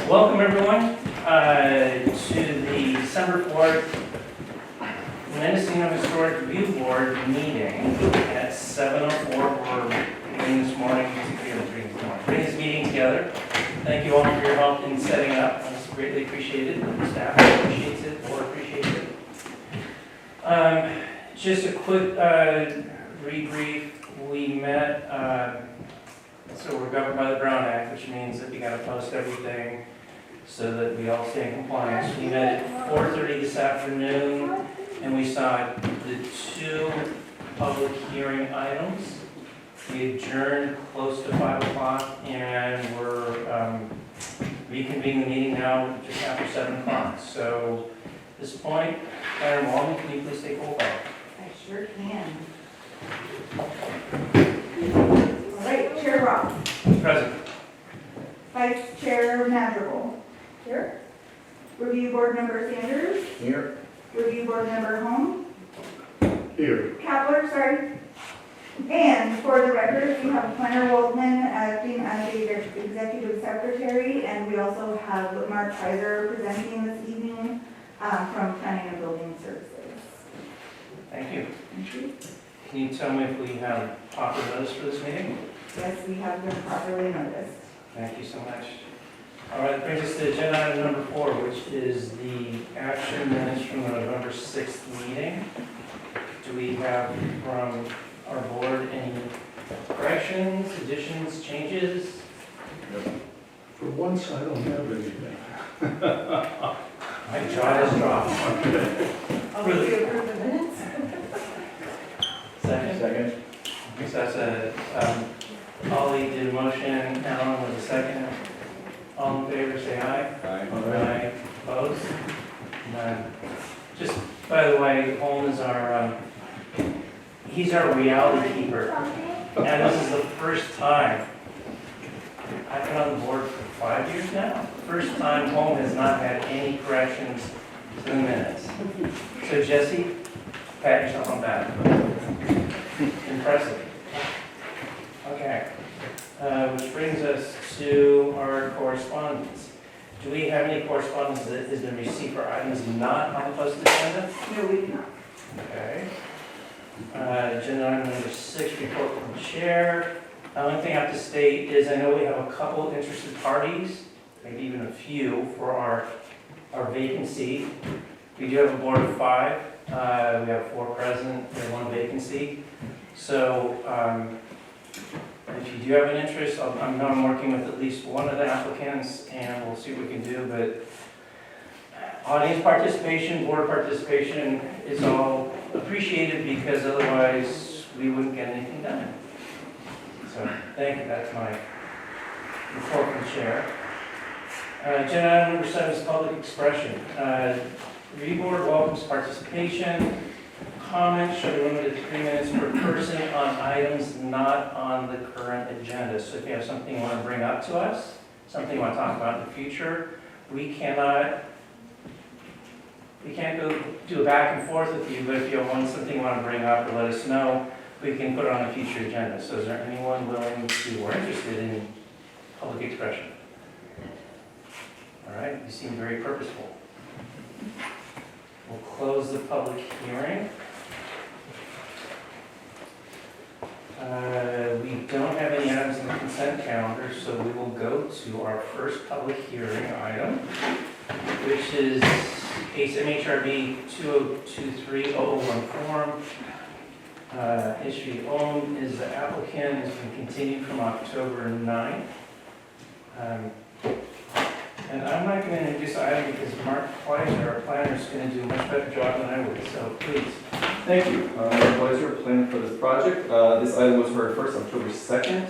Welcome everyone to the December 4th Mendocino Historic Review Board meeting at 7:04. We're meeting this morning, bringing this meeting together. Thank you all for your help in setting up. It's greatly appreciated. The staff appreciates it or appreciates it. Just a quick rebrief. We met, so we're governed by the Brown Act, which means that we got to post everything so that we all stay in compliance. We met at 4:30 this afternoon, and we saw the two public hearing items. We adjourned close to 5 o'clock, and we're reconvening the meeting now just after 7 o'clock. So at this point, Madam Walden, can you please take roll call? I sure can. All right, Chair Rock. Present. Vice Chair Madrigal. Here. Review Board Member Sanders. Here. Review Board Member Holm. Here. Kapler, sorry. And for the record, we have Planner Waldman acting as the Executive Secretary, and we also have Mark Kaiser presenting this evening from Planning and Building Services. Thank you. Thank you. Can you tell me if we have proper notice for this meeting? Yes, we have been properly noticed. Thank you so much. All right, that brings us to agenda item number 4, which is the action minutes from the November 6th meeting. Do we have from our board any corrections, additions, changes? For once, I don't have anything. My jaw is dropped. Oh, do you approve the minutes? Second? Second. Okay, so that's a, Ollie did a motion, Alan with a second. All in favor, say aye. Aye. Aye. Opposed? None. Just, by the way, Holm is our, he's our reality keeper. And this is the first time, I've been on the board for 5 years now. First time Holm has not had any corrections to the minutes. So Jesse, pat yourself on the back. Impressive. Okay. Which brings us to our correspondence. Do we have any correspondence that has been received for items not on the posted agenda? No, we do not. Okay. Agenda item number 6, report from the chair. The only thing I have to state is I know we have a couple interested parties, maybe even a few, for our vacancy. We do have a board of 5. We have 4 present, we have 1 vacancy. So if you do have an interest, I know I'm working with at least one of the applicants, and we'll see what we can do. But audience participation, board participation is all appreciated, because otherwise we wouldn't get anything done. So thank you. That's my report from the chair. Agenda item number 7 is public expression. Review board welcomes participation. Comments shall be limited to 3 minutes per person on items not on the current agenda. So if you have something you want to bring up to us, something you want to talk about in the future, we can't go do a back and forth with you, but if you have something you want to bring up or let us know, we can put it on a future agenda. So is there anyone willing to or interested in public expression? All right, you seem very purposeful. We'll close the public hearing. We don't have any items in the consent calendar, so we will go to our first public hearing item, which is case MHRB 2023-001 form. History owned is the applicant, has been continued from October 9th. And I'm not going to introduce the item because Mark Kleiser, our planner, is going to do a much better job than I would, so please. Thank you. Mark Kleiser, planner for this project. This item was heard first October 2nd,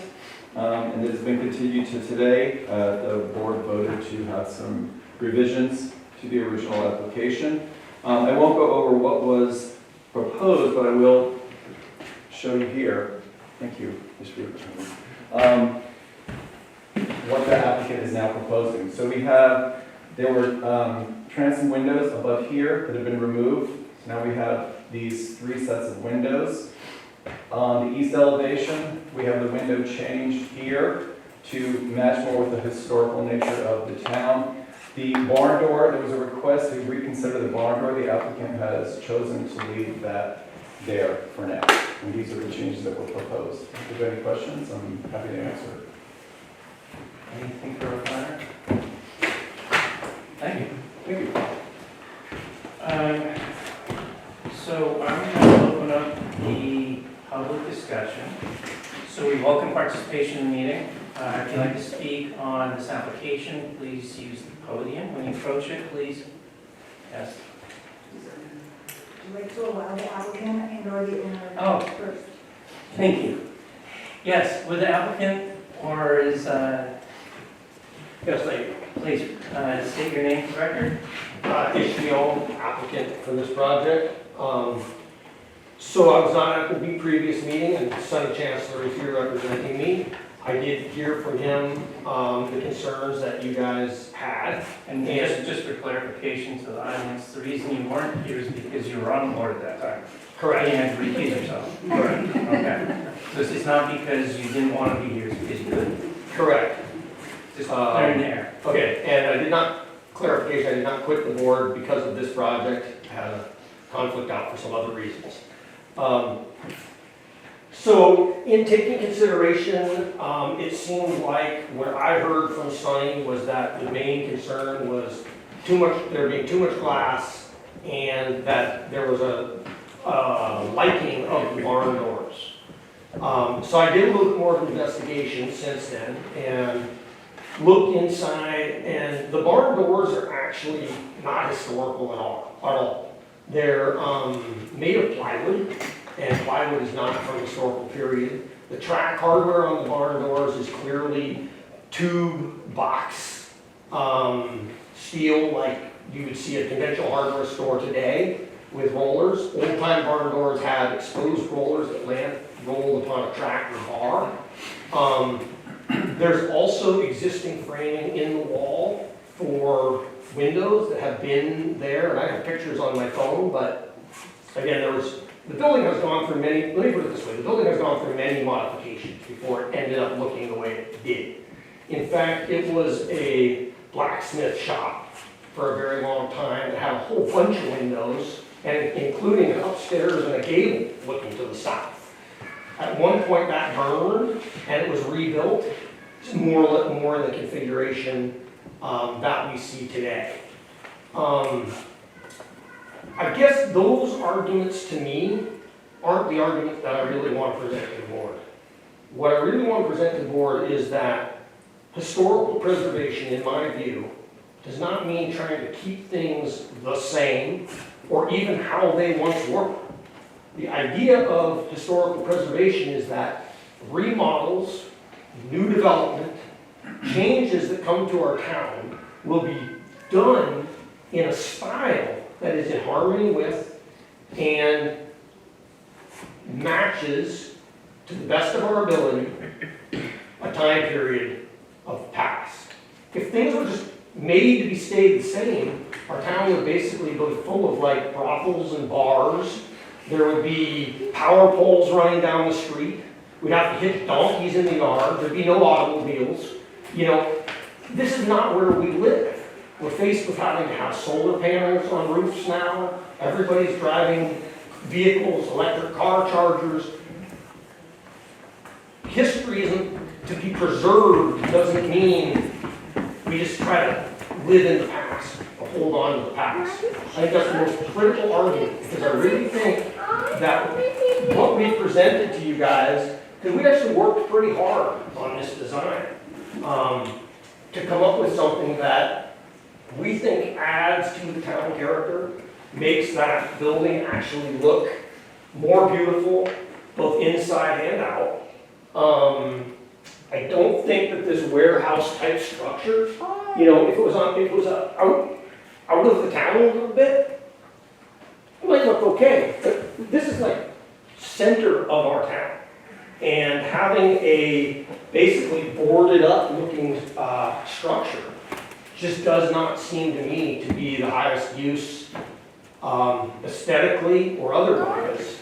and it has been continued to today. The board voted to have some revisions to the original application. I won't go over what was proposed, but I will show you here. Thank you, Mr. Beaver. What the applicant is now proposing. So there were transom windows above here that have been removed. So now we have these 3 sets of windows. On the east elevation, we have the window changed here to match more with the historical nature of the town. The barn door, there was a request to reconsider the barn door. The applicant has chosen to leave that there for now. And these are the changes that were proposed. If you have any questions, I'm happy to answer. Anything for a planner? Thank you. Thank you. So I'm going to open up the public discussion. So we welcome participation in the meeting. If you'd like to speak on this application, please use the podium. When you approach it, please. Yes. Would you like to allow the applicant and or the owner Oh. first? Thank you. Yes, with the applicant or is, Yes, thank you. please state your name for the record. HBO applicant for this project. So I was not at the previous meeting, and Sonny Chancellor is here representing me. I did hear from him the concerns that you guys had. And just for clarification to the audience, the reason you weren't here is because you were on board at that time. Correct. You had to recuse yourself. Correct. Okay. So this is not because you didn't want to be here, it's because you couldn't. Correct. Just clearing the air. Okay, and I did not, clarification, I did not quit the board because of this project. I had a conflict out for some other reasons. So in taking consideration, it seemed like what I heard from Sonny was that the main concern was there being too much glass and that there was a liking of the barn doors. So I did a little bit more of an investigation since then and looked inside, and the barn doors are actually not historical at all. They're made of plywood, and plywood is not from the historical period. The track hardware on the barn doors is clearly tube box steel, like you would see at a conventional hardware store today with rollers. Old-time barn doors had exposed rollers that rolled upon a track or bar. There's also existing framing in the wall for windows that have been there, and I have pictures on my phone, but again, the building has gone through many, let me put it this way, the building has gone through many modifications before it ended up looking the way it did. In fact, it was a blacksmith shop for a very long time that had a whole bunch of windows, and including an upstairs and a gable looking to the south. At one point that burned and it was rebuilt. It's more in the configuration that we see today. I guess those arguments to me aren't the arguments that I really want to present to the board. What I really want to present to the board is that historical preservation, in my view, does not mean trying to keep things the same or even how they once were. The idea of historical preservation is that remodels, new development, changes that come to our town will be done in a style that is in harmony with and matches, to the best of our ability, a time period of past. If things were just made to be stayed the same, our town would basically be full of like brothels and bars. There would be power poles running down the street. We'd have to hitch donkeys in the yard. There'd be no automobiles. You know, this is not where we live. We're faced with having to have solar panels on roofs now. Everybody's driving vehicles, electric car chargers. History isn't to be preserved. Doesn't mean we just try to live in the past or hold on to the past. I think that's the most critical argument, because I really think that what we presented to you guys, because we actually worked pretty hard on this design to come up with something that we think adds to the town character, makes that building actually look more beautiful, both inside and out. I don't think that this warehouse type structure, you know, if it was out of the town a little bit, it might look okay. But this is like center of our town. And having a basically boarded up looking structure just does not seem to me to be the highest use aesthetically or otherwise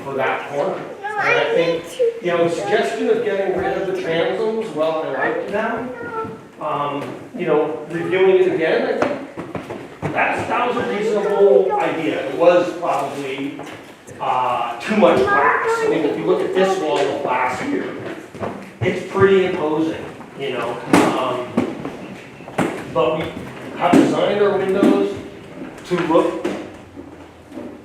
for that corner. And I think, the suggestion of getting rid of the transoms, well, I like that. Reviewing it again, I think that was a reasonable idea. It was probably too much glass. I mean, if you look at this wall of glass here, it's pretty imposing, but we have designed our windows to look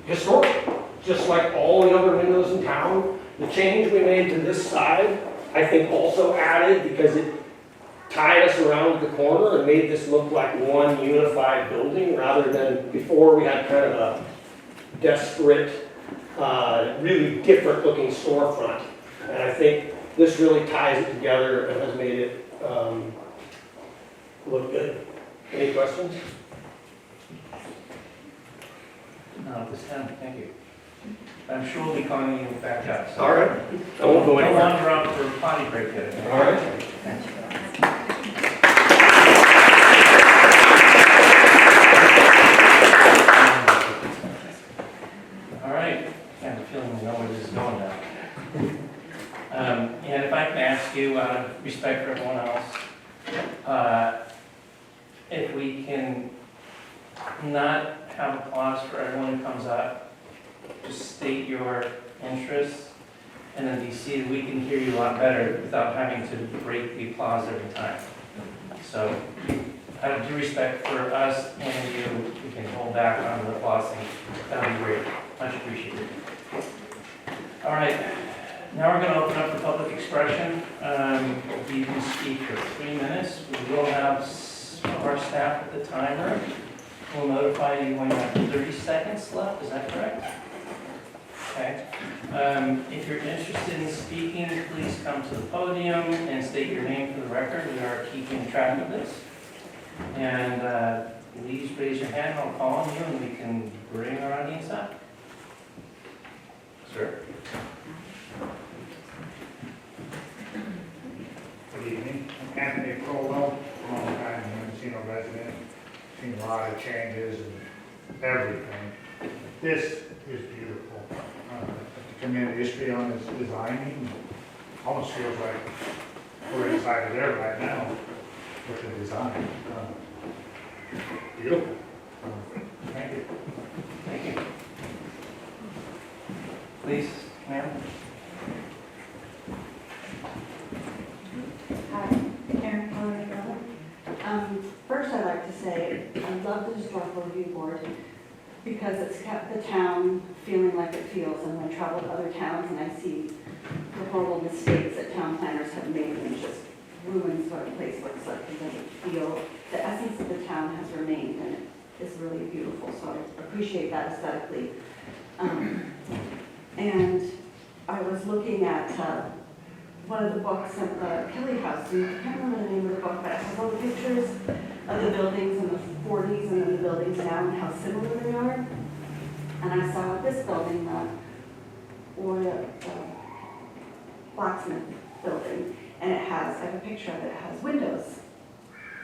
historic, just like all the other windows in town. The change we made to this side, I think also added, because it tied us around the corner and made this look like one unified building, rather than before we had kind of a desperate, really different looking storefront. And I think this really ties it together and has made it look good. Any questions? No, at this time, thank you. I'm sure we'll be calling you back up. So All right. I won't go no anywhere. longer up for potty break yet. All right. Thanks. All right. I have a feeling we know where this is going now. And if I can ask you, out of respect for everyone else, if we can not have applause for everyone who comes up, just state your interests, and then be seated, we can hear you a lot better without having to break the applause every time. So, out of due respect for us and you, we can hold back on the applauding. That would be great. Much appreciated. All right. Now we're going to open up for public expression. You can speak for 3 minutes. We will have our staff at the timer. We'll notify you when you have 30 seconds left. Is that correct? Okay. If you're interested in speaking, please come to the podium and state your name for the record. We are keeping track of this. And please raise your hand. I'll call on you and we can bring our audience up. Sir? Good evening. I'm Anthony Crowell, long-time Mendocino resident. Seen a lot of changes and everything. This is beautiful. The community history on this designing almost feels like we're inside of there right now with the design. Beautiful. Thank you. Thank you. Please, ma'am. Hi, Karen Colorado. First, I'd like to say I love the Historical Review Board because it's kept the town feeling like it feels. And when I travel to other towns and I see the horrible mistakes that town planners have made, and it just ruins what a place looks like, it doesn't feel, the essence of the town has remained, and it is really beautiful. So I appreciate that aesthetically. And I was looking at one of the books at the Kelly House, and I can't remember the name of the book, but it has all the pictures of the buildings in the 40s and then the buildings now and how similar they are. And I saw this building, the blacksmith building, and it has, I have a picture of it, it has windows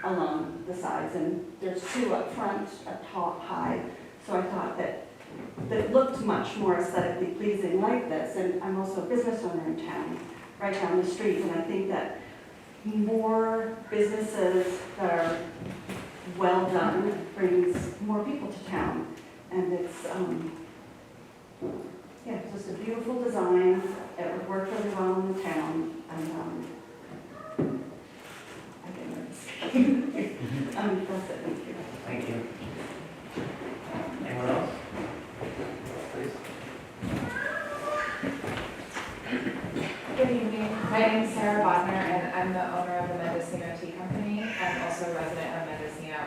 along the sides, and there's 2 up front, up top, high. So I thought that it looked much more aesthetically pleasing like this, and I'm also a business owner in town, right down the street, and I think that more businesses that are well done brings more people to town, and it's it's just a beautiful design. It would work really well in the town, and I get nervous. That's it. Thank you. Thank you. Anyone else? Please. Good evening. My name is Sarah Bodner, and I'm the owner of the Mendocino Tea Company. I'm also a resident of Mendocino.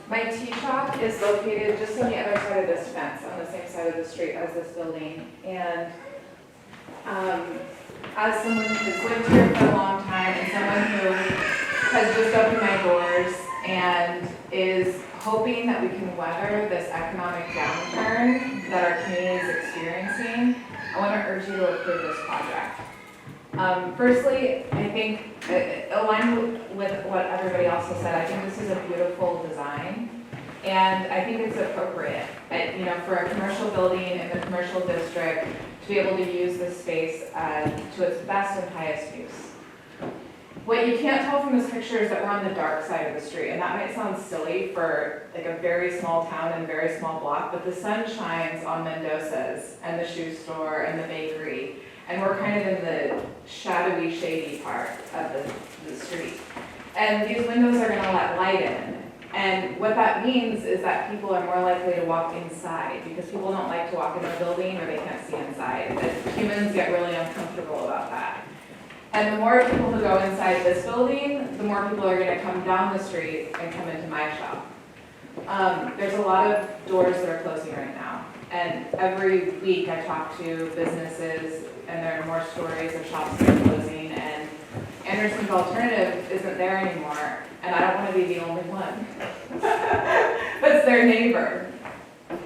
My tea shop is located just on the other side of this fence, on the same side of the street as this building. And as someone who's lived here for a long time, and someone who has just opened my doors and is hoping that we can weather this economic downturn that our community is experiencing, I want to urge you to approve this project. Firstly, I think, aligned with what everybody else has said, I think this is a beautiful design. And And I think it's appropriate, you know, for a commercial building in the commercial district to be able to use this space to its best and highest use. What you can't tell from this picture is that we're on the dark side of the street, and that might sound silly for like a very small town and a very small block, but the sun shines on Mendoza's and the shoe store and the bakery, and we're kind of in the shadowy, shady part of the street. And these windows are gonna let light in. And what that means is that people are more likely to walk inside because people don't like to walk in a building or they can't see inside. And humans get really uncomfortable about that. And the more people who go inside this building, the more people are gonna come down the street and come into my shop. There's a lot of doors that are closing right now. And every week I talk to businesses and there are more stories of shops that are closing, and Anderson's alternative isn't there anymore. And I don't wanna be the only one. That's their neighbor.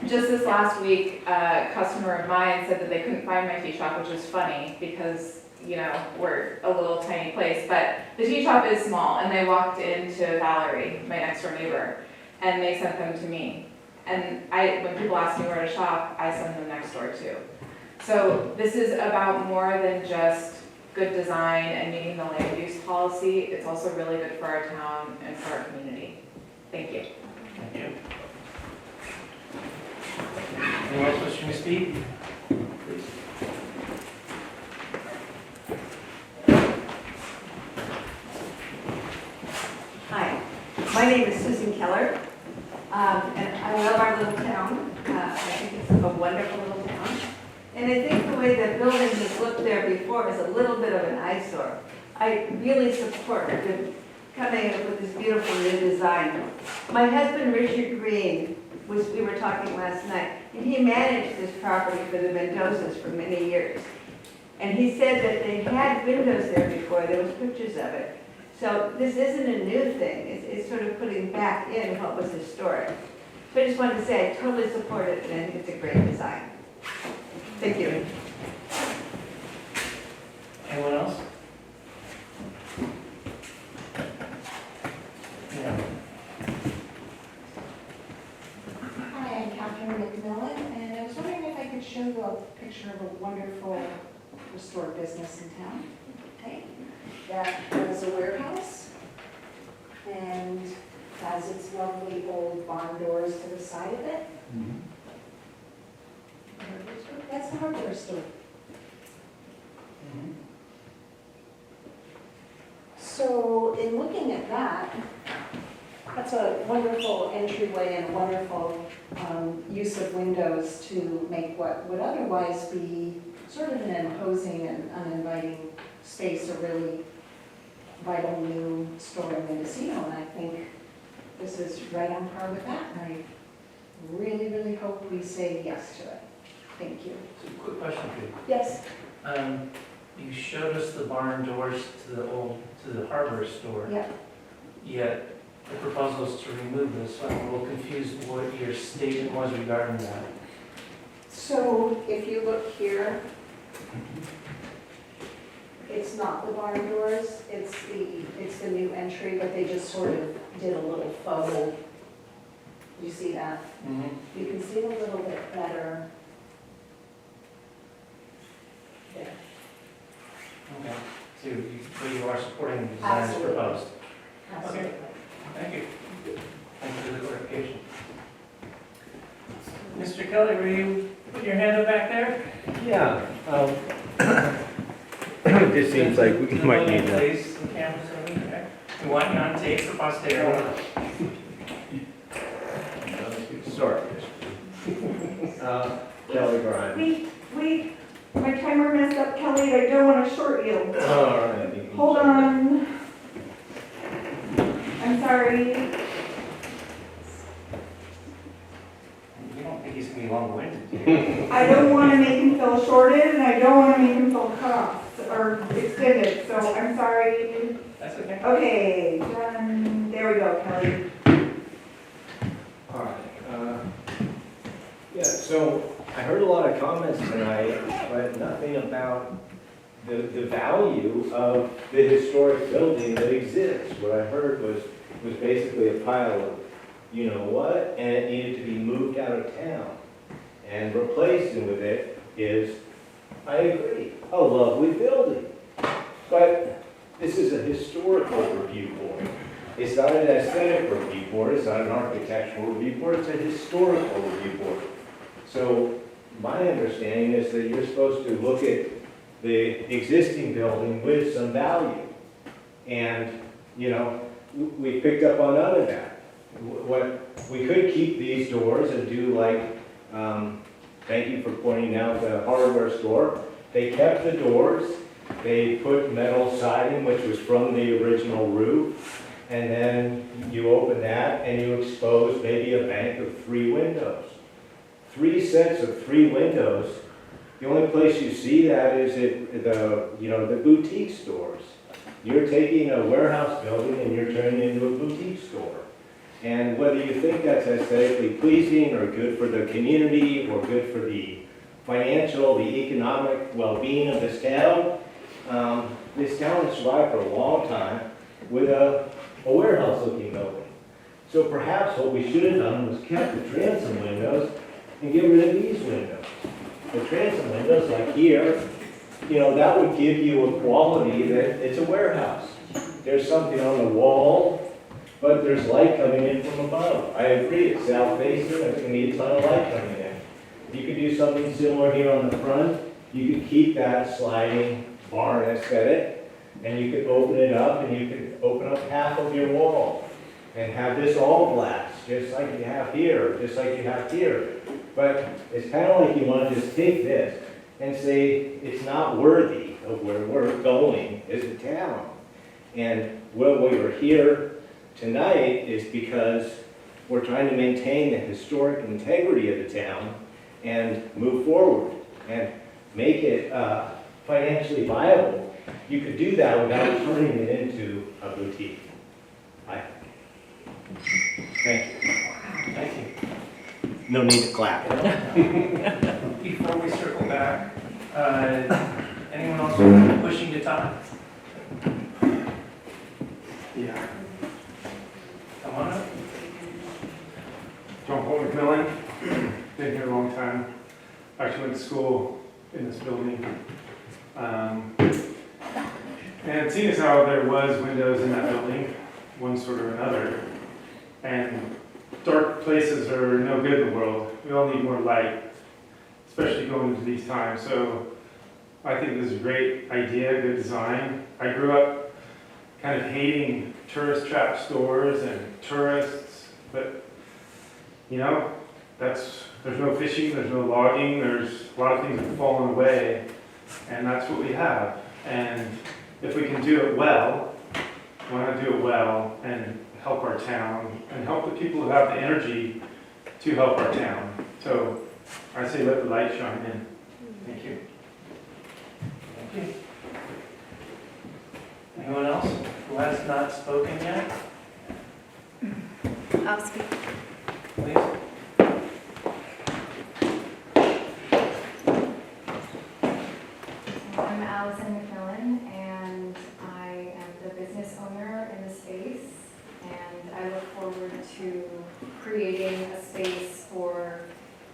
Just this last week, a customer of mine said that they couldn't find my tea shop, which is funny because, you know, we're a little tiny place, but the tea shop is small, and they walked into Valerie, my next door neighbor, and they sent them to me. And when people ask me where to shop, I send them next door too. So this is about more than just good design and meeting the land use policy. It's also really good for our town and for our community. Thank you. Thank you. Anyone else wishing to speak? Please. Hi, my name is Susan Keller, and I love our little town. I think it's a wonderful little town. And I think the way the building has looked there before is a little bit of an eyesore. I really support the coming up with this beautiful new design. My husband, Richard Green, we were talking last night, and he managed this property for the Mendocas for many years. And he said that they had windows there before, there was pictures of it. So this isn't a new thing, it's sort of putting back in what was historic. So I just wanted to say I totally support it, and I think it's a great design. Thank you. Anyone else? Yeah. Hi, I'm Catherine McMillan, and I was wondering if I could show you a picture of a wonderful restored business in town. Okay, that was a warehouse and has its lovely old barn doors to the side of it. That's the hardware store. So in looking at that, that's a wonderful entryway and a wonderful use of windows to make what would otherwise be sort of an imposing and uninviting space a really vital new store in Mendocino. And I think this is right on par with that. And I really, really hope we say yes to it. Thank you. So quick question for you. Yes. You showed us the barn doors to the hardware store. Yeah. Yet the proposal is to remove this, so I'm a little confused what your statement was regarding that. So if you look here, it's not the barn doors, it's the new entry, but they just sort of did a little faux. You see that? Mm-hmm. You can see it a little bit better there. Okay. So you are supporting the design as Absolutely. proposed? Absolutely. Thank you. Thank you for the clarification. Mr. Kelly, were you putting your hand up back there? Yeah, this seems like we might need that. Please, the camera's over there. We want you on tape for posterity. Sorry. Kelly Grimes. Wait, my timer messed up, Kelly, I don't want to short you. All right. Hold on. I'm sorry. You don't think he's gonna be long-winded, do you? I don't want to make him feel shorted, and I don't want to make him feel cut off or extended, so I'm sorry. That's okay. Okay, done. There we go, Kelly. All right. Yeah, so I heard a lot of comments tonight, but nothing about the value of the historic building that exists. What I heard was basically a pile you know what, and it needed to be moved out of town. And replacing with it is, I agree, a lovely building. But this is a historical review board. It's not an aesthetic review board, it's not an architectural review board, it's a historical review board. So my understanding is that you're supposed to look at the existing building with some value. And, you know, we picked up on none of that. What, we could keep these doors and do like, thank you for pointing out the hardware store. They kept the doors, they put metal siding, which was from the original roof, and then you open that and you expose maybe a bank of 3 windows. 3 sets of 3 windows. The only place you see that is at the boutique stores. You're taking a warehouse building and you're turning it into a boutique store. And whether you think that's aesthetically pleasing or good for the community or good for the financial, the economic well-being of this town has survived for a long time with a warehouse-looking building. So perhaps what we should have done was kept the transom windows and get rid of these windows. The transom windows, like here, you know, that would give you a quality that it's a warehouse. There's something on the wall, but there's light coming in from above. I agree, it's south facing, there's going to be a ton of light coming in. You could do something similar here on the front. You could keep that sliding barn aesthetic, and you could open it up, and you could open up half of your wall and have this all glass, just like you have here, just like you have here. But it's kind of like you want to just take this and say it's not worthy of where we're going as a town. And what we were here tonight is because we're trying to maintain the historic integrity of the town and move forward and make it financially viable. You could do that without turning it into a boutique. Thank you. Thank you. No need to clap. Before we circle back, anyone else wishing to talk? Yeah. Come on up. John Paul McMillan, been here a long time. Actually went to school in this building. And seeing as how there was windows in that building, one sort or another, and dark places are no good in the world. We all need more light, especially going into these times. So I think this is a great idea, good design. I grew up kind of hating tourist trap stores and tourists, but you know, there's no fishing, there's no logging, there's a lot of things that have fallen away, and that's what we have. And if we can do it well, why not do it well and help our town and help the people who have the energy to help our town. So I say let the light shine in. Thank you. Thank you. Anyone else who has not spoken yet? I'll speak. Please. I'm Allison McMillan, and I am the business owner in the space, and I look forward to creating a space for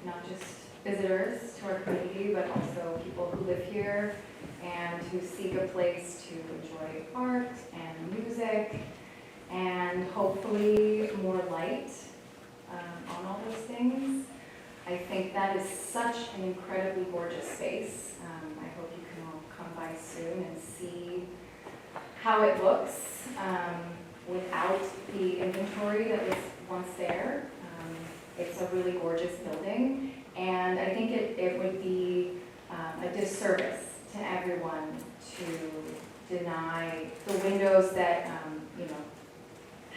not just visitors to our community, but also people who live here and who seek a place to enjoy art and music and hopefully more light on all those things. I think that is such an incredibly gorgeous space. I hope you can all come by soon and see how it looks without the inventory that was once there. It's a really gorgeous building, and I think it would be a disservice to everyone to deny the windows that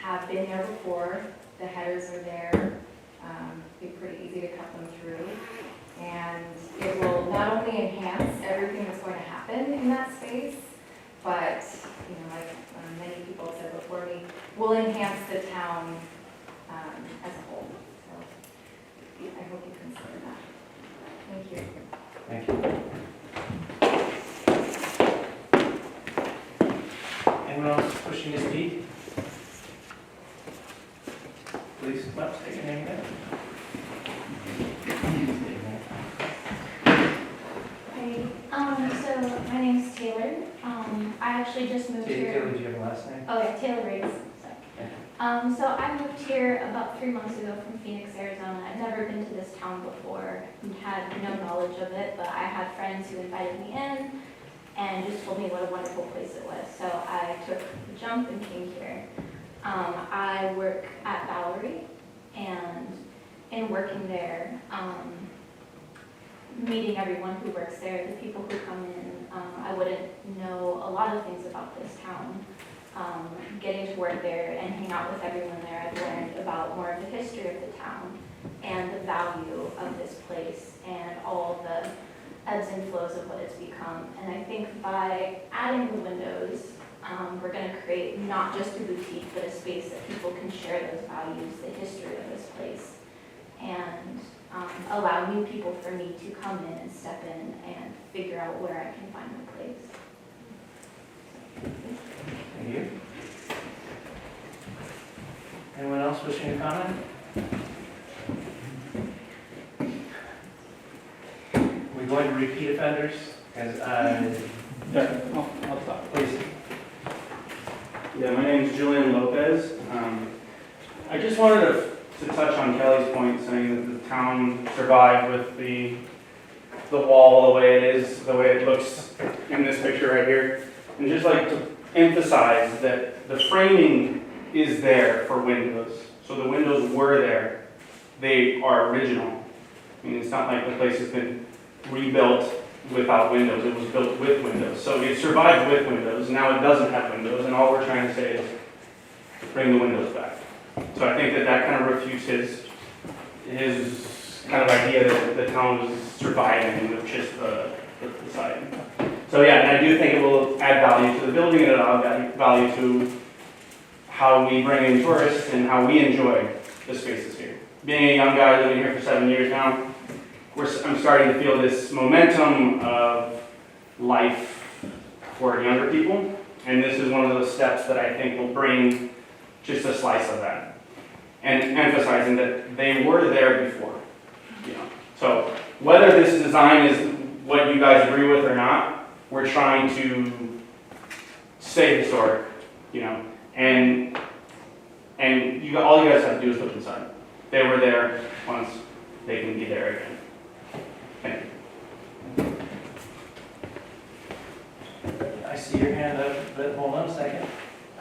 have been there before. The headers are there. Be pretty easy to cut them through, and it will not only enhance everything that's going to happen in that space, but like many people have said before me, will enhance the town as a whole. So I hope you consider that. Thank you. Thank you. Anyone else wishing to speak? Please come up, state your name again. So my name's Taylor. I actually just moved here. Taylor, do you have a last name? Oh yeah, Taylor Riggs. Sorry. So I moved here about 3 months ago from Phoenix, Arizona. I've never been to this town before and had no knowledge of it, but I had friends who invited me in and just told me what a wonderful place it was. So I took the jump and came here. I work at Bowery, and in working there, meeting everyone who works there, the people who come in, I wouldn't know a lot of things about this town. Getting to work there and hang out with everyone there, I've learned about more of the history of the town and the value of this place and all the ebbs and flows of what it's become. And I think by adding the windows, we're going to create not just a boutique, but a space that people can share those values, the history of this place, and allow new people for me to come in and step in and figure out where I can find my place. Thank you. Anyone else wishing to comment? We're going to repeat offenders, as I'll stop. please. Yeah, my name is Julian Lopez. I just wanted to touch on Kelly's point, saying that the town survived with the wall the way it is, the way it looks in this picture right here. And just like to emphasize that the framing is there for windows. So the windows were there. They are original. I mean, it's not like the place has been rebuilt without windows. It was built with windows. So it survived with windows. Now it doesn't have windows, and all we're trying to say is bring the windows back. So I think that kind of refutes his kind of idea that the town was surviving with just the side. So yeah, and I do think it will add value to the building, and it'll add value to how we bring in tourists and how we enjoy the spaces here. Being a young guy living here for 7 years now, I'm starting to feel this momentum of life for younger people, and this is one of those steps that I think will bring just a slice of that, and emphasizing that they were there before. You know, so whether this design is what you guys agree with or not, we're trying to stay historic. You know, and all you guys have to do is look inside. They were there once; they can be there again. Thank you. I see your hand up, but hold on a second.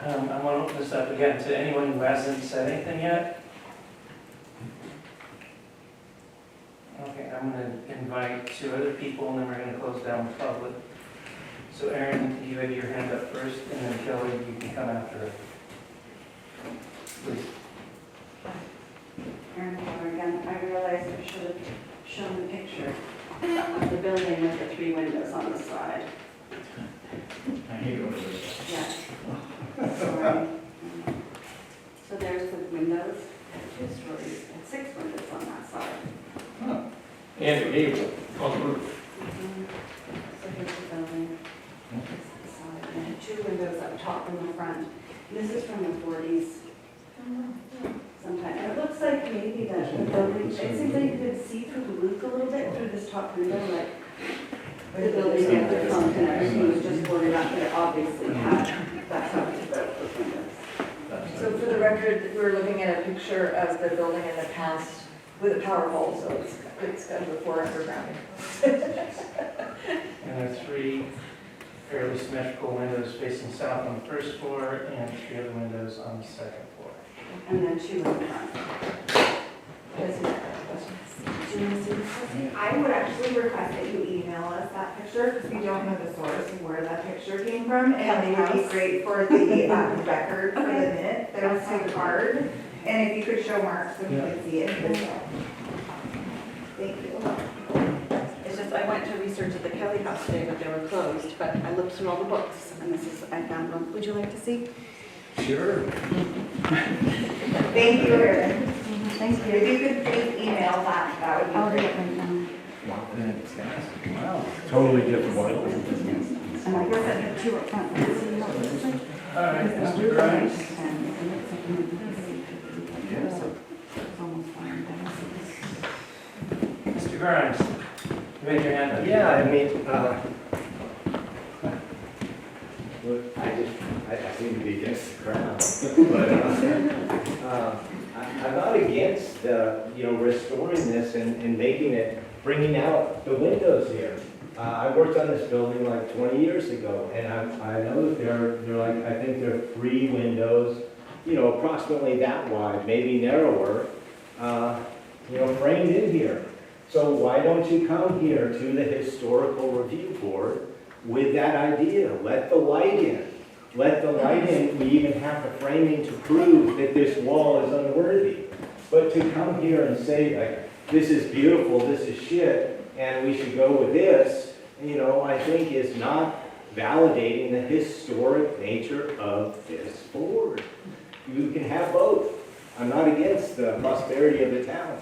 I want to open this up again to anyone who hasn't said anything yet. Okay, I'm going to invite 2 other people, and then we're going to close down the public. So Aaron, you have your hand up first, and then Kelly, you can come after her. Please. Aaron Keller again. I realized I should have shown the picture of the building with the 3 windows on the side. I hate this. Yeah. Sorry. So there's the windows, 2 stories, and 6 windows on that side. And a gable on the roof. So here's the building. This is the side, and 2 windows up top in the front. This is from the 40s. Sometime. And it looks like maybe that the building, it seems like you could see through the roof a little bit through this top window, like the building at the front and everything was just boarded up, but it obviously had, that's how it's built, those windows. So for the record, we're looking at a picture of the building in the past with a power pole, so it's done before undergrounding. And there are 3 fairly symmetrical windows facing south on the first floor, and 3 other windows on the second floor. And then 2 in the front. Do you want to see this, Chrissy? I would actually request that you email us that picture, because we don't know the source of where that picture came from, and it would be great for the record for the minute. There was some card, and if you could show Mark so he could see it. Thank you. It's just, I went to research at the Kelly House today, but they were closed, but I looked through all the books, and this is, I found one. Would you like to see? Sure. Thank you, Erin. Thank you. If you could please email that would be I'll do great. it right now. Wow. Totally different. And I guess I have 2 up front. All right, Mr. Grimes. And Grimes, you had your hand up. Yeah, I mean, look, I seem to be against the crowd, but I'm not against, restoring this and making it, bringing out the windows here. I worked on this building like 20 years ago, and I know that they're like, I think they're 3 windows, approximately that wide, maybe narrower, framed in here. So why don't you come here to the Historical Review Board with that idea? Let the light in. Let the light in. We even have the framing to prove that this wall is unworthy. But to come here and say, like, this is beautiful, this is shit, and we should go with this, I think is not validating the historic nature of this board. You can have both. I'm not against the prosperity of the town,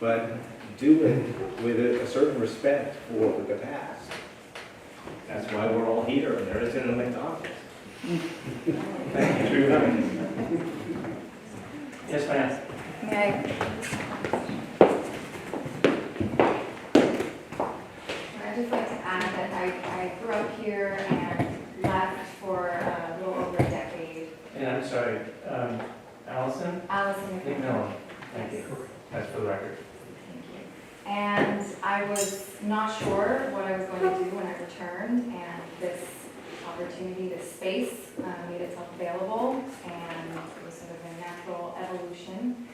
but do it with a certain respect for the past. That's why we're all here, and there isn't a McDonald's. Thank you. Yes, ma'am. I'd just like to add that I grew up here and left for a little over a decade. And I'm sorry, Allison? Allison McMillan. Thank you. That's for the record. Thank you. And I was not sure what I was going to do when I returned, and this opportunity, this space made itself available, and it was sort of a natural evolution.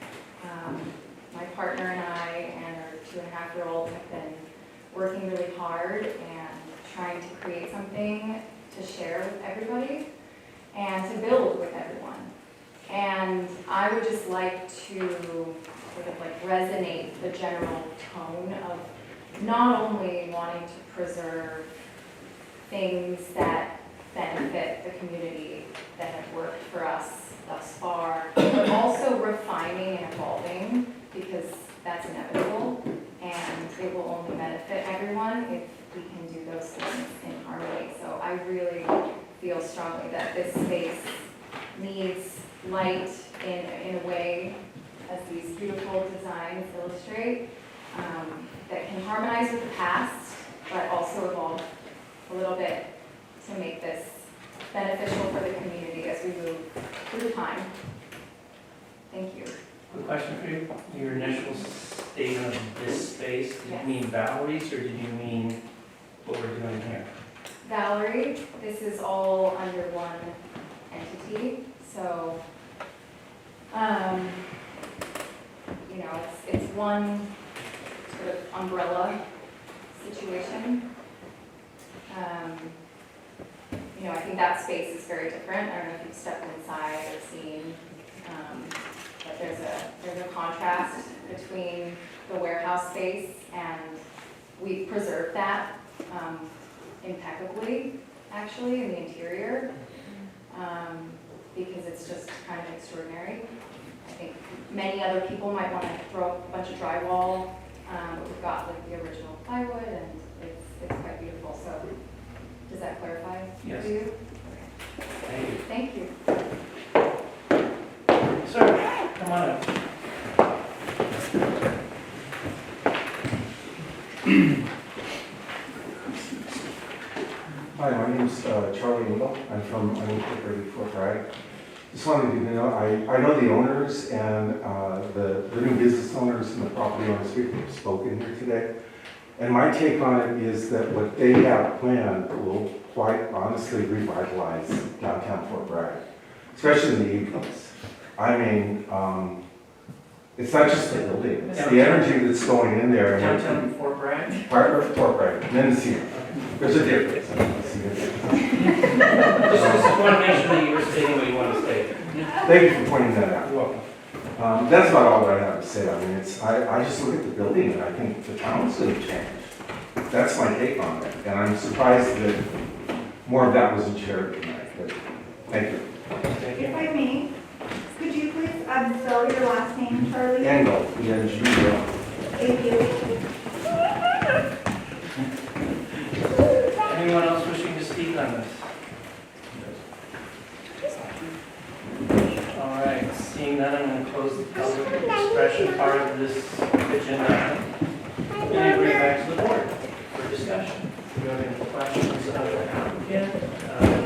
My partner and I and our 2.5-year-old have been working really hard and trying to create something to share with everybody and to build with everyone. And I would just like to sort of like resonate the general tone of not only wanting to preserve things that benefit the community that have worked for us thus far, but also refining and evolving, because that's inevitable, and it will only benefit everyone if we can do those things in harmony. So I really feel strongly that this space needs light in a way, as these beautiful designs illustrate, that can harmonize with the past, but also evolve a little bit to make this beneficial for the community as we move through time. Thank you. Quick question for you. Your initial statement of this space, did Yes. you mean Valerie's or did you mean what we're doing here? Valerie, this is all under one entity, so, it's one sort of umbrella situation. I think that space is very different. I don't know if you've stepped inside or seen, but there's a contrast between the warehouse space, and we've preserved that impeccably, actually, in the interior, because it's just kind of extraordinary. I think many other people might want to throw up a bunch of drywall, but we've got like the original plywood, and it's quite beautiful. So, does that clarify Yes. for you? Okay. Thank you. Thank you. Sir, come on up. Hi, my name's Charlie Engel. I'm from unincorporated Fort Bragg. Just wanted you to know, I know the owners and the new business owners and the property owners who have spoken here today. And my take on it is that what they have planned will quite honestly revitalize downtown Fort Bragg, especially in the evenings. I mean, it's not just the building, it's the energy that's going in there. Downtown Fort Bragg? Fort Bragg, Mendocino. There's a difference. Just want to make sure that you were stating what you want to state. Thank you for pointing that out. You're welcome. That's about all that I have to say. I mean, I just look at the building and I think the town's going to change. That's my take on it. And I'm surprised that more of that wasn't shared tonight. But thank you. Thank you. If I may, could you please spell your last name, Charlie? Engel, E-N-G-E-L. Thank you. Anyone else wishing to speak on this? All right, seeing none, I'm going to close the public expression part of this agenda item. And bring it back to the board for discussion. Do you have any questions of the applicant,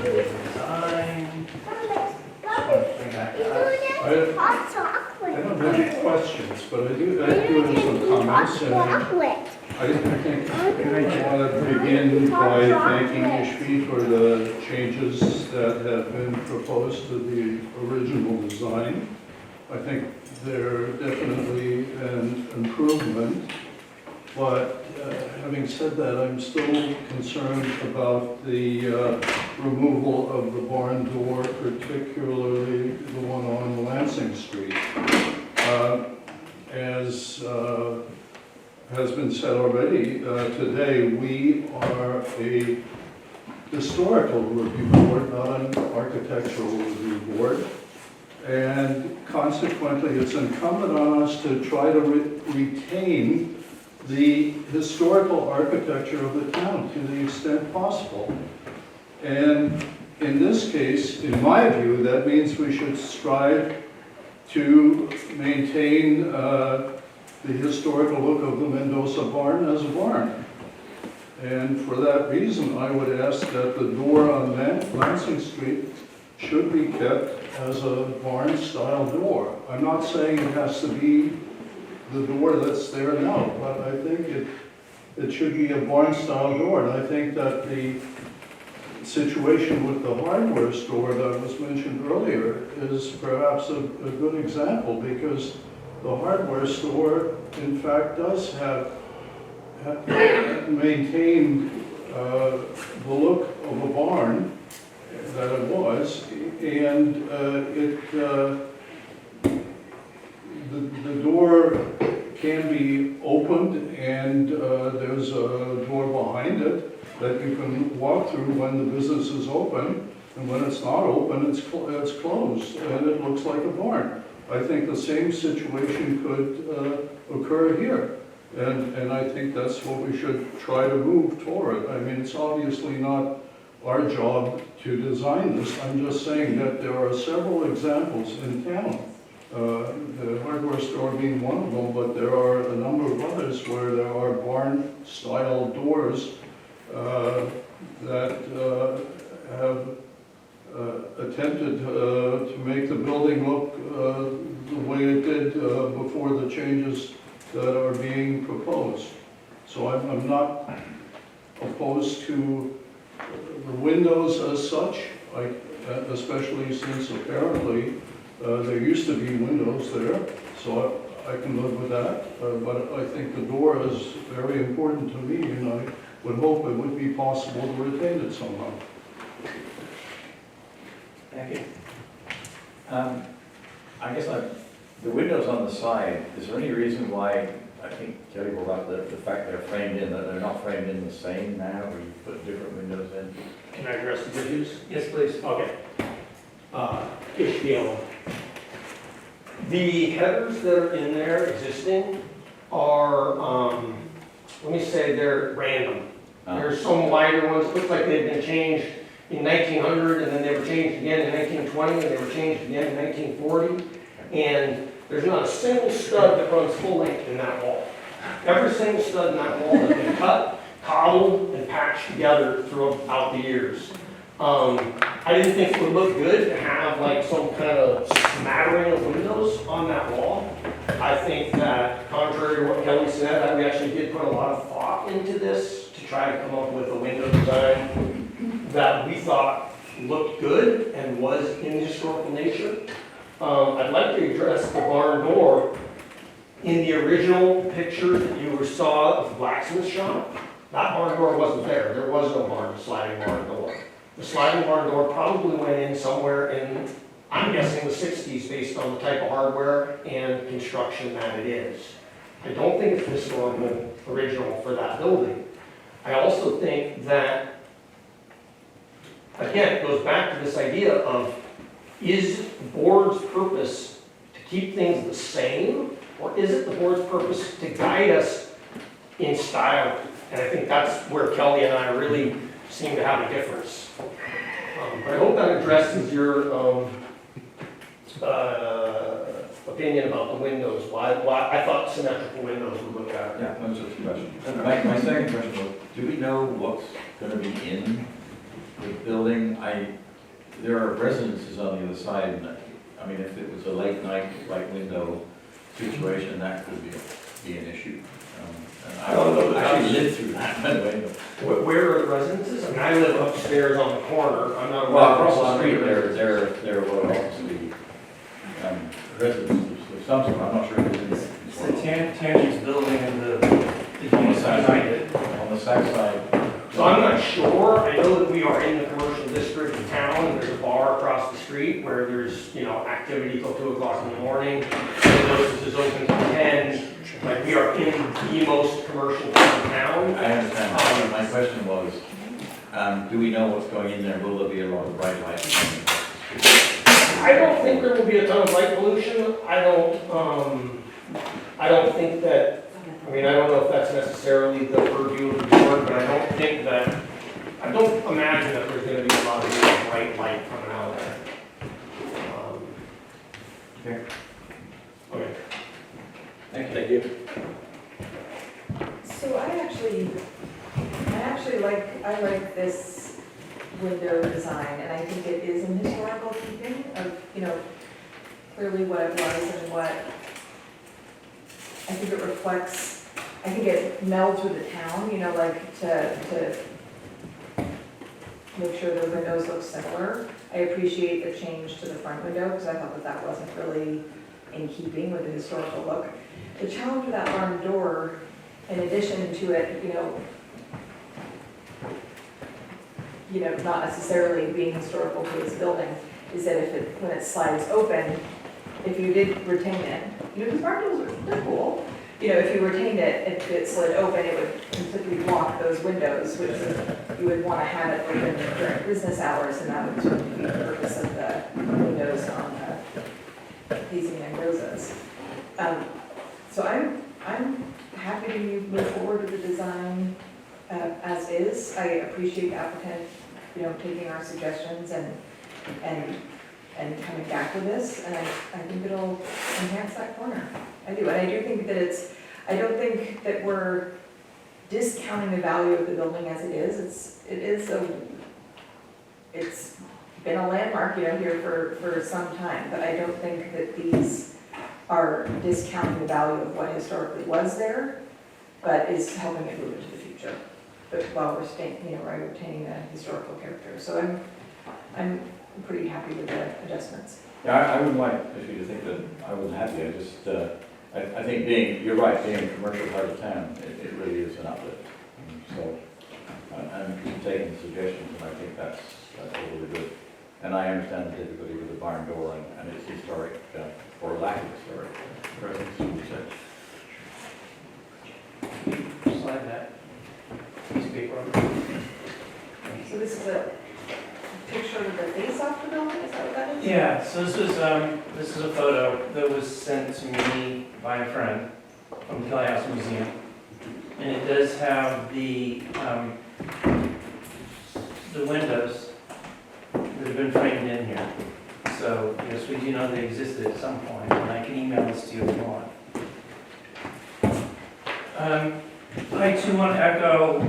the design? Bring back to us. I don't have any questions, but I do have some comments. And I think I want to begin by thanking Ishvi for the changes that have been proposed to the original design. I think they're definitely an improvement, but having said that, I'm still concerned about the removal of the barn door, particularly the one on Lansing Street. As has been said already today, we are a historical review board, not an architectural review board. And consequently, it's incumbent on us to try to retain the historical architecture of the town to the extent possible. And in this case, in my view, that means we should strive to maintain the historical look of the Mendoza barn as a barn. And for that reason, I would ask that the door on Lansing Street should be kept as a barn-style door. I'm not saying it has to be the door that's there now, but I think it should be a barn-style door. And I think that the situation with the hardware store that was mentioned earlier is perhaps a good example, because the hardware store, in fact, does have maintained the look of a barn that it was, and the door can be opened, and there's a door behind it that you can walk through when the business is open, and when it's not open, it's closed, and it looks like a barn. I think the same situation could occur here, and I think that's what we should try to move toward. I mean, it's obviously not our job to design this. I'm just saying that there are several examples in town, the hardware store being one of them, but there are a number of others where there are barn-style doors that have attempted to make the building look the way it did before the changes that are being proposed. So I'm not opposed to the windows as such, especially since apparently there used to be windows there, so I can live with that. But I think the door is very important to me, and I would hope it would be possible to retain it somehow. Thank you. I guess the windows on the side, is there any reason why, I think Kelly brought up the fact they're framed in, that they're not framed in the same now, or you put different windows in? Can I address the issues? Yes, please. Okay. Issue. The headers that are in there existing are, let me say they're random. There's some wider ones, looks like they've been changed in 1900, and then they were changed again in 1920, and they were changed again in 1940. And there's not a single stud that runs full length in that wall. Every single stud in that wall has been cut, cobbled, and patched together throughout the years. I didn't think it would look good to have like some kind of smattering of windows on that wall. I think that, contrary to what Kelly said, that we actually did put a lot of thought into this to try to come up with a window design that we thought looked good and was in historical nature. I'd like to address the barn door. In the original picture that you saw of the blacksmith shop, that barn door wasn't there. There was no sliding barn door. The sliding barn door probably went in somewhere in, I'm guessing, the 60s based on the type of hardware and construction that it is. I don't think it's historical original for that building. I also think that, again, it goes back to this idea of, is the board's purpose to keep things the same, or is it the board's purpose to guide us in style? And I think that's where Kelly and I really seem to have a difference. But I hope that addresses your opinion about the windows, why, I thought symmetrical windows would look better. Yeah, those are two questions. My second question was, do we know what's gonna be in the building? There are residences on the other side, and I mean, if it was a late night, light window situation, that could be an issue. And I don't know that actually that's- lived through that, by the way. Where are the residences? I mean, I live upstairs on the corner, I'm not Well, across the across the street. street, there will obviously, residences of some sort, I'm not sure if it's It's the Tanger's building and the units behind it. on the south side. So I'm not sure, I know that we are in the commercial district of town, and there's a bar across the street where there's, activity till 2 o'clock in the morning. Windows is open till 10, like we are in the most commercial part of town. I understand, that. My question was, do we know what's going in there? Will there be a lot of bright lights? I don't think there will be a ton of light pollution, I don't think that, I don't know if that's necessarily the purview of the board, but I don't imagine that there's gonna be a lot of really bright light coming out of there. Okay. Okay. Thank you. So I actually like this window design, and I think it is in historical keeping of, clearly what it was and what, I think it reflects, I think it melds with the town, like to make sure the windows look similar. I appreciate the change to the front window, because I thought that wasn't really in keeping with the historical look. The challenge with that barn door, in addition to it, not necessarily being historical to this building, is that when it slides open, if you did retain it, because barn doors are cool, if you retained it, if it slid open, it would completely block those windows, which you would want to have it open during business hours, and that would sort of be the purpose of the windows on the Daisy and Rosas. So I'm happy to move forward with the design as is. I appreciate the applicant, taking our suggestions and coming back with this, and I think it'll enhance that corner. I do, and I do think that I don't think that we're discounting the value of the building as it is. It's been a landmark, here for some time, but I don't think that these are discounting the value of what historically was there, but is helping it move into the future. But while we're staying, retaining the historical character. So I'm pretty happy with the adjustments. Yeah, I wouldn't like you to think that I wasn't happy. I think you're right, being a commercial part of town, it really is an uplift. So, I'm taking the suggestions, and I think that's really good. And I understand the difficulty with the barn door and its historic, or lack of historic presence, Slide that. Piece of paper on. So this is a picture of the face off the building, is that what that is? Yeah, so this is a photo that was sent to me by a friend from the Kelly House Museum. And it does have the windows that have been framed in here. So, yes, we do know they existed at some point, and I can email this to you if you want. I too want to echo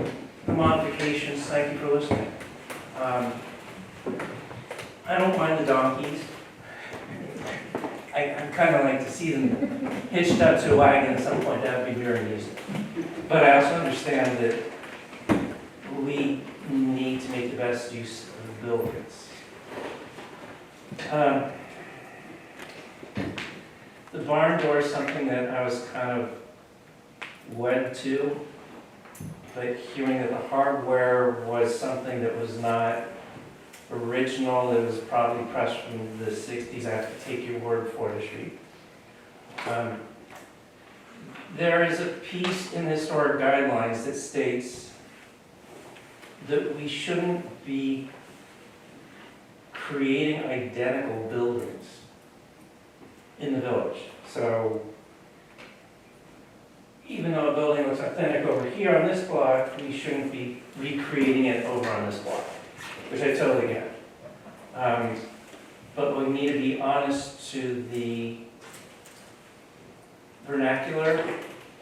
the modifications. Thank you for listening. I don't mind the donkeys. I kind of like to see them hitched up to a wagon at some point. That would be very amusing. But I also understand that we need to make the best use of the buildings. The barn door is something that I was kind of wed to, but hearing that the hardware was something that was not original, that was probably pressed from the 60s, I have to take your word for it, Ashreef. There is a piece in the historic guidelines that states that we shouldn't be creating identical buildings in the village. So even though a building looks authentic over here on this block, we shouldn't be recreating it over on this block, which I totally get. But we need to be honest to the vernacular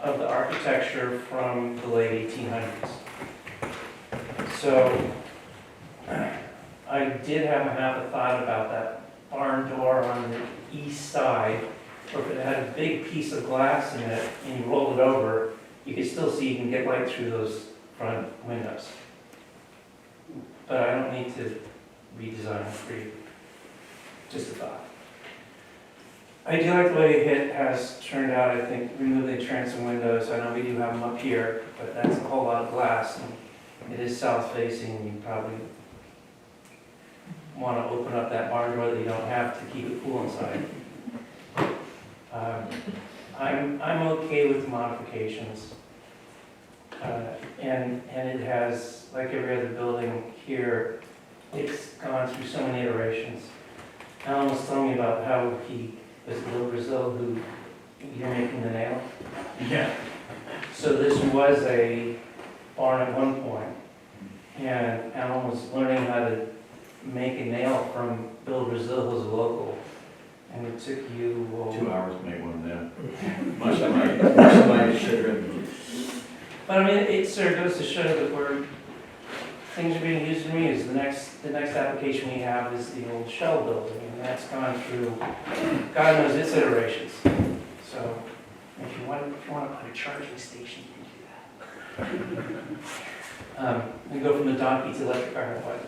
of the architecture from the late 1800s. So I did have a thought about that barn door on the east side, or if it had a big piece of glass in it and you rolled it over, you could still see you can get light through those front windows. But I don't need to redesign it for you. Just a thought. I do like the way it has turned out. I think remove the transom windows. I know we do have them up here, but that's a whole lot of glass. And it is south facing. You probably want to open up that barn door that you don't have to keep it cool inside. I'm okay with the modifications. And it has, like every other building here, it's gone through so many iterations. Alan was telling me about how he was Little Brazil who you're making the nail. Yeah. So this was a barn at one point, and Alan was learning how to make a nail from Bill Brazil, who's a local. And it took you 2 hours to make one now. Much of my chagrin. But I mean, it sort of goes to show that things are being used and reused. The next application we have is the old Shell building, and that's gone through, God knows its iterations. So if you want to put a charging station, you can do that. And go from the donkey to electric car. But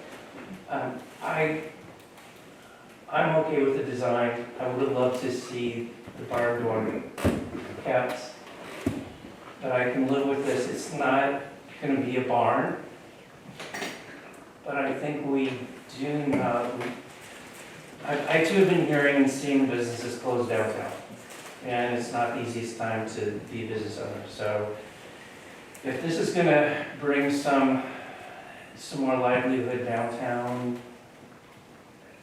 I'm okay with the design. I would have loved to see the barn door kept. But I can live with this. It's not going to be a barn. But I think we do not. I too have been hearing and seeing businesses close downtown. And it's not the easiest time to be a business owner. So if this is going to bring some more livelihood downtown,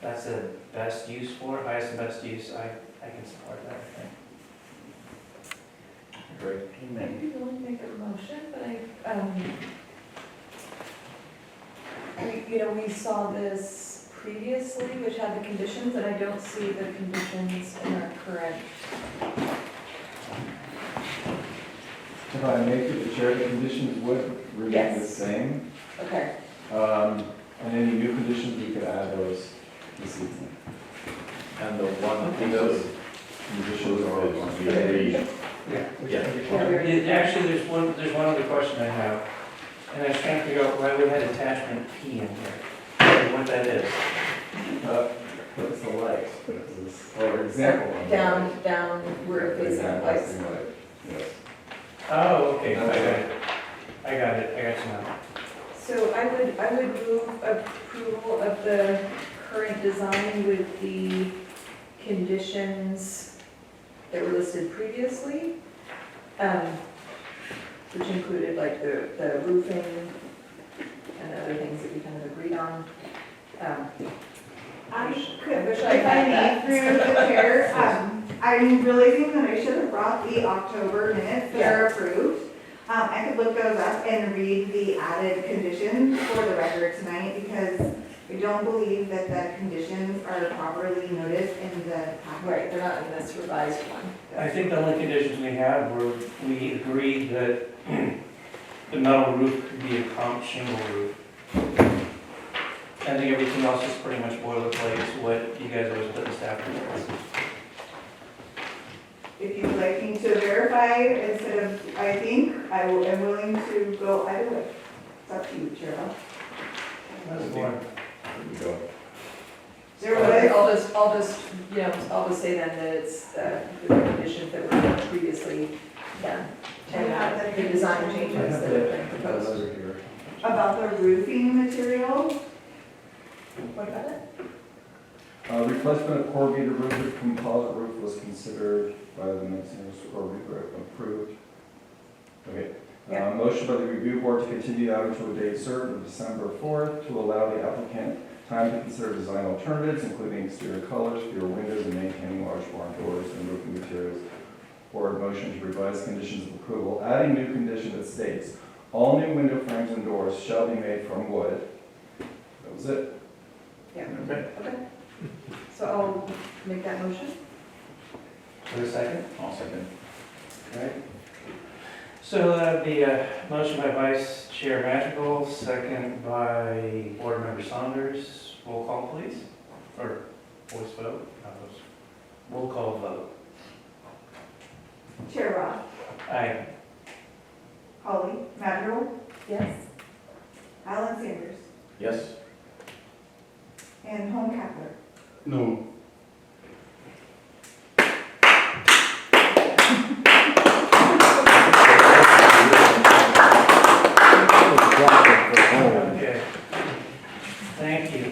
that's the best use for it, highest and best use, I can support that, I think. Great. I'd be willing to make a motion, but we saw this previously, which had the conditions, and I don't see the conditions in our current. If I make it the chair, the conditions would remain the Yes. same. Okay. And any new conditions, we could add those this evening. And the one, Those conditions are agreed. Actually, there's one other question I have, and I was trying to figure out why we had attachment P in here, and what that is. What's the light? Or example. of the light. Downward facing Example lights. of the light, yes. Oh, okay, I got you now. So I would move approval of the current design with the conditions that were listed previously, which included like the roofing and other things that we kind of agreed on. If I may, through the chair, I'm realizing that I should have brought the October minutes that are approved. I could look those up and read the added conditions for the record tonight, because I don't believe that the conditions are properly noticed in the packet. Right, they're not in this revised one. I think the only conditions we had were, we agreed that the metal roof could be a comp shingle roof. I think everything else is pretty much boilerplate, is what you guys always put in staff reports. If you'd like me to verify instead of, I think, am willing to go either way. It's up to you, Cheryl. That's one. There we go. There was, I'll just say then that it's the conditions that were previously done. And the design changes that have been proposed. Letter here. about the roofing material. What about it? Replacement of corrugated roof with composite roof was considered by the Mendocino School Review approved. Okay. Motion by the review board to continue the item to a date certain of December 4th to allow the applicant time to consider design alternatives, including exterior colors, fewer windows, and maintaining large barn doors and roofing materials. Board motion to revise conditions of approval, adding new condition that states, all new window frames and doors shall be made from wood. That was it. Yeah. Okay. Okay. So I'll make that motion. For a second? I'll second. So that'd be a motion by Vice Chair Madrigal, second by Board Member Saunders. Roll call, please. Or voice vote? Not voice. Roll call vote. Chair Roth, Aye. Holly, Madrigal, Yes. Alan Sanders, Yes? and Home Capler. No. Okay. Thank you.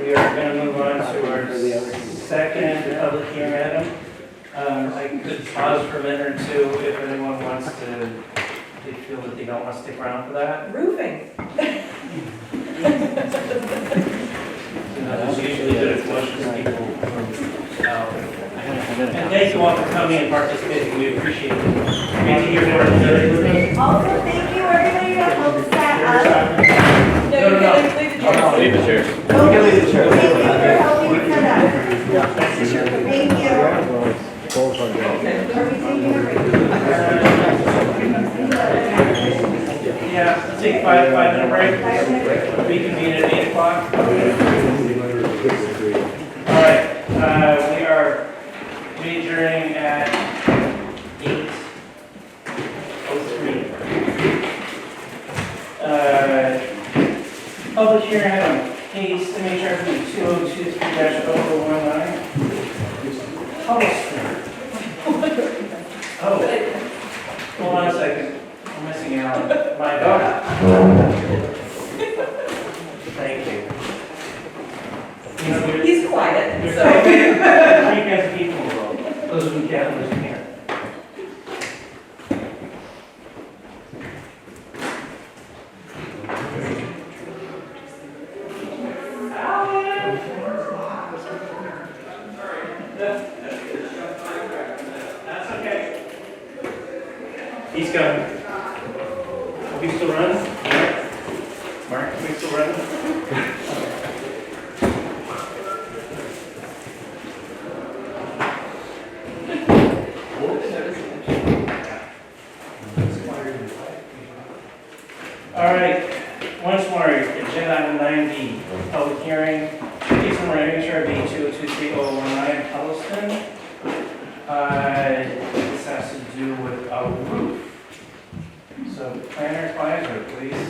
We are going to move on to our second public hearing item. I could pause for a minute or two if anyone wants to, they feel that they don't want to stick around for that. Roofing. It's usually good if motions people from out. And thank you all for coming and participating. We appreciate it. Great to hear more. Also, thank you everybody that helped set up. No, you can leave the chairs. Leave the chairs. Thank you for helping set up. Thank you. Are we taking a break? Yeah, let's take a 5-minute break. 5 minute break. Reconvene at 8 o'clock. All right, we are adjourning at 8:03. Public hearing item, case MHRB 2023-0019. Hollister. Oh, hold on a second. I'm missing out. My bad. Thank you. You know, there's He's quiet, three so. kinds of people in the world. Those who can and those who can't. That's okay. He's coming. Are we still running? Mark, are we still running? All right, once more, agenda item 9D, public hearing, case number MHRB 2023019, Holliston. This has to do with a roof. So planner advisor, please.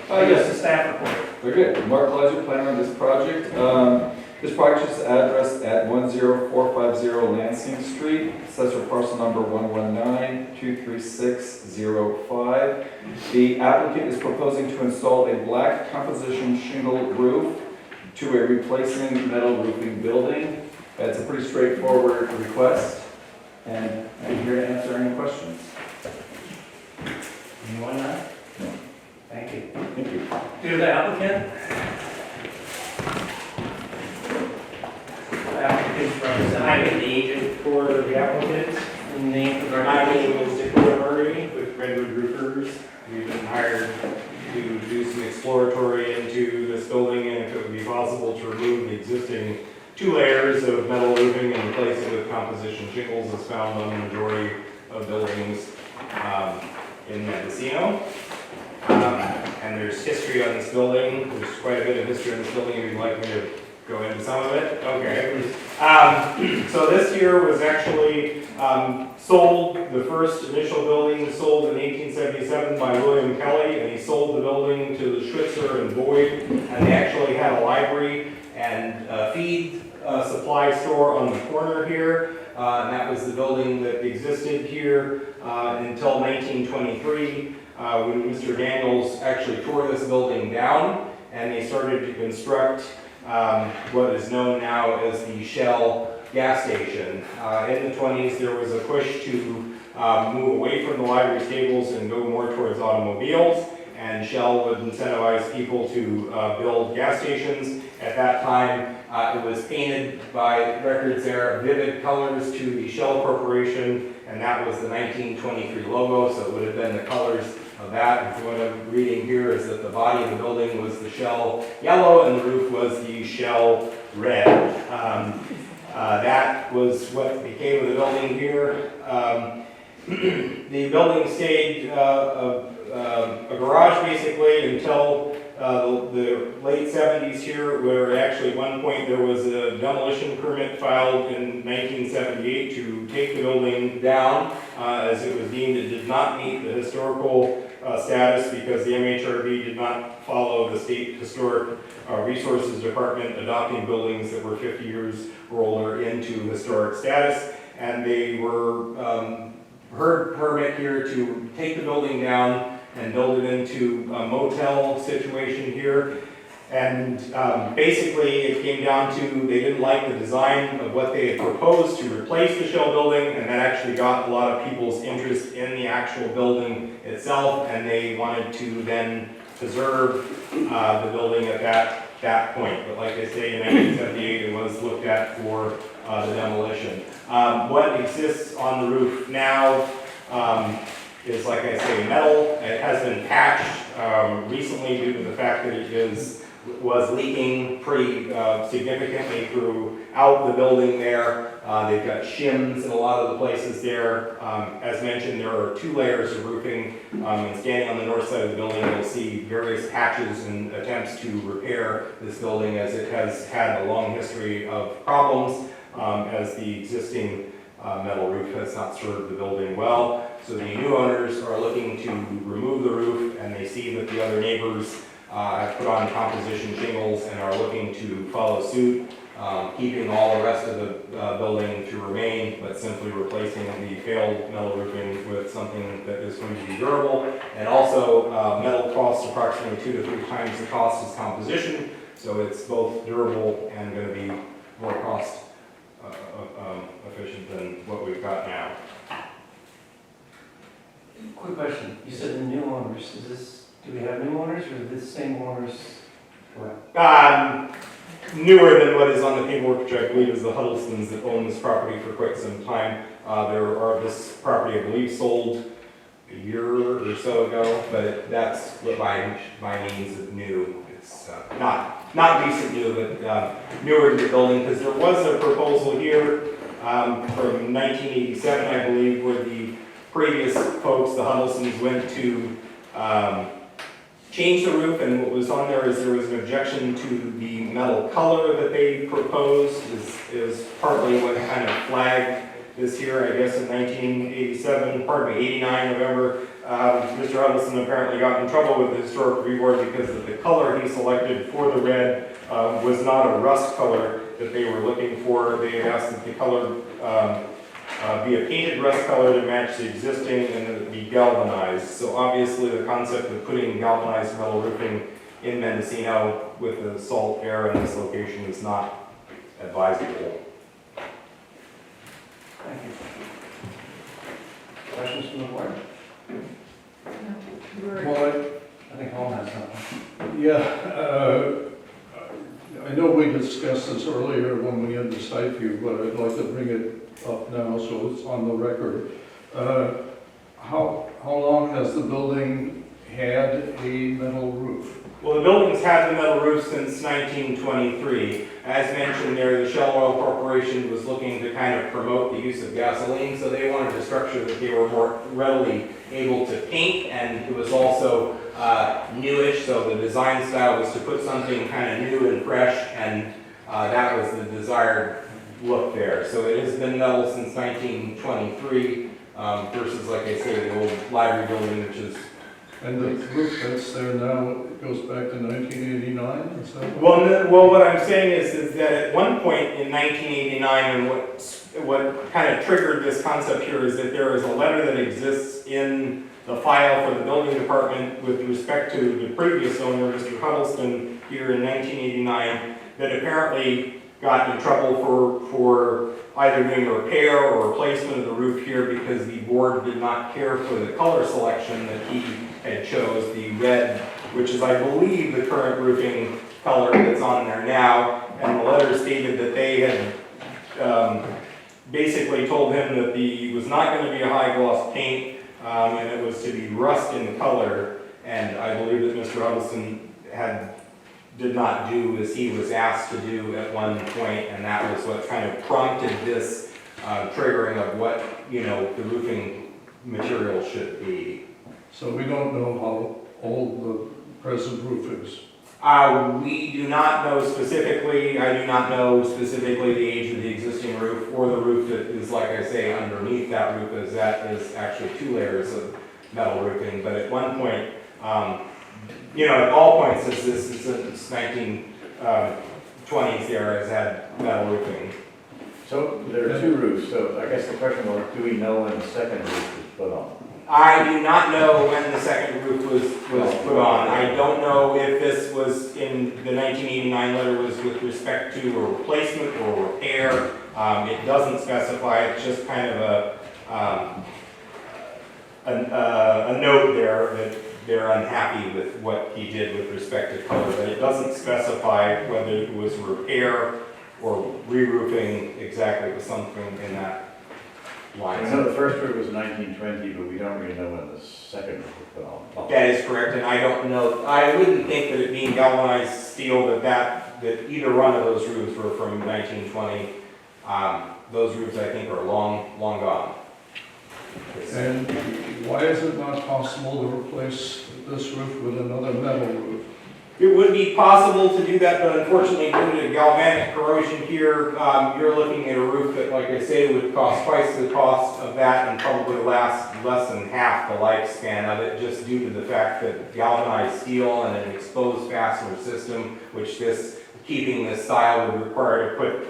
Yes. The staff report. Very good. Mark Kleiser, planner on this project. This project is addressed at 10450 Lansing Street, assessor parcel number 119-23605. The applicant is proposing to install a black composition shingle roof to a replacing metal roofing building. It's a pretty straightforward request, and I'm here to answer any questions. Anyone not? No. Thank you. Thank you. To the applicant. Applicant's representative. I'm the agent for the applicant. And name for the My record. name is Dakota Murray with Redwood Roofers. We've been hired to do some exploratory into this building and if it would be possible to remove the existing 2 layers of metal roofing and replace it with composition shingles as found on the majority of buildings in Mendocino. And there's history on this building. There's quite a bit of history on this building. If you'd like me to go into some of it? Okay. So this here was actually sold, the first initial building was sold in 1877 by William Kelly, and he sold the building to the Schwitzer and Boyd, and they actually had a library and a feed supply store on the corner here, and that was the building that existed here until 1923, when Mr. Daniels actually tore this building down, and they started to construct what is known now as the Shell gas station. In the 20s, there was a push to move away from the library stables and go more towards automobiles, and Shell would incentivize people to build gas stations. At that time, it was painted by records there, vivid colors to the Shell Corporation, and that was the 1923 logo, so it would have been the colors of that. And what I'm reading here is that the body of the building was the Shell yellow and the roof was the Shell red. That was what became of the building here. The building stayed a garage basically until the late 70s here, where actually at one point there was a demolition permit filed in 1978 to take the building down, as it was deemed it did not meet the historical status because the MHRB did not follow the state historic resources department adopting buildings that were 50 years or older into historic status, and they were heard permit here to take the building down and build it into a motel situation here. And basically it came down to they didn't like the design of what they had proposed to replace the shell building, and that actually got a lot of people's interest in the actual building itself, and they wanted to then preserve the building at that point. But like I say, in 1978 it was looked at for the demolition. What exists on the roof now is, like I say, metal. It has been patched recently due to the fact that it was leaking pretty significantly throughout the building there. They've got shims in a lot of the places there. As mentioned, there are 2 layers of roofing, and standing on the north side of the building, you'll see various patches and attempts to repair this building, as it has had a long history of problems, as the existing metal roof has not served the building well. So the new owners are looking to remove the roof, and they see that the other neighbors have put on composition shingles and are looking to follow suit, keeping all the rest of the building to remain, but simply replacing the failed metal roofing with something that is going to be durable. And also, metal costs approximately 2 to 3 times the cost as composition, so it's both durable and going to be more cost efficient than what we've got now. Quick question, you said the new owners, do we have new owners, or is this same owners? Newer than what is on the paperwork, which I believe is the Huddlestons that own this property for quite some time. This property, I believe, sold a year or so ago, but that's what by means of new. It's not recent new, but newer to the building, because there was a proposal here from 1987, I believe, where the previous folks, the Huddlestons, went to change the roof, and what was on there is there was an objection to the metal color that they proposed, is partly what kind of flagged this here, I guess, in 89 November. Mr. Huddleston apparently got in trouble with the Historic Review Board because of the color he selected for the red was not a rust color that they were looking for. They had asked that the color be a painted rust color to match the existing, and that it be galvanized. So obviously the concept of putting galvanized metal roofing in Mendocino with the salt air in this location is not advisable. Thank you. Questions from the board? Well, I think Paul has something. I know we discussed this earlier when we had the site view, but I'd like to bring it up now so it's on the record. How long has the building had a metal roof? Well, the building's had the metal roof since 1923. As mentioned there, the Shell Oil Corporation was looking to kind of promote the use of gasoline, so they wanted a structure that they were more readily able to paint, and it was also newish, so the design style was to put something kind of new and fresh, and that was the desired look there. So it has been metal since 1923 versus, like I say, the old library building, which is... And the roof that's there now goes back to 1989, is that? Well, what I'm saying is that at one point in 1989, and what kind of triggered this concept here is that there is a letter that exists in the file for the building department with respect to the previous owner, Mr. Huddleston, here in 1989, that apparently got in trouble for either doing a repair or replacement of the roof here because the board did not care for the color selection that he had chose, the red, which is, I believe, the current roofing color that's on there now. And the letter stated that they had basically told him that it was not going to be a high gloss paint, and it was to be rust in color. And I believe that Mr. Huddleston did not do as he was asked to do at one point, and that was what kind of prompted this triggering of what, the roofing material should be. So we don't know how old the present roof is. We do not know specifically, I do not know specifically the age of the existing roof or the roof that is, like I say, underneath that roof, as that is actually 2 layers of metal roofing. But at one point, at all points since 1920s, the area has had metal roofing. So there are 2 roofs, so I guess the question was, do we know when the second roof was put on? I do not know when the second roof was put on. I don't know if this was in the 1989 letter was with respect to a replacement or repair. It doesn't specify, it's just kind of a note there that they're unhappy with what he did with respect to color, but it doesn't specify whether it was repair or re-roofing exactly. It was something in that line. I know the first roof was 1920, but we don't really know when the second roof was put on. That is correct, and I don't know, I wouldn't think that it being galvanized steel, that either one of those roofs were from 1920. Those roofs, I think, are long gone. And why is it not possible to replace this roof with another metal roof? It would be possible to do that, but unfortunately, due to galvanic corrosion here, you're looking at a roof that, like I say, would cost twice the cost of that and probably last less than half the lifespan of it, just due to the fact that galvanized steel and an exposed fastener system, which keeping this style would require to put,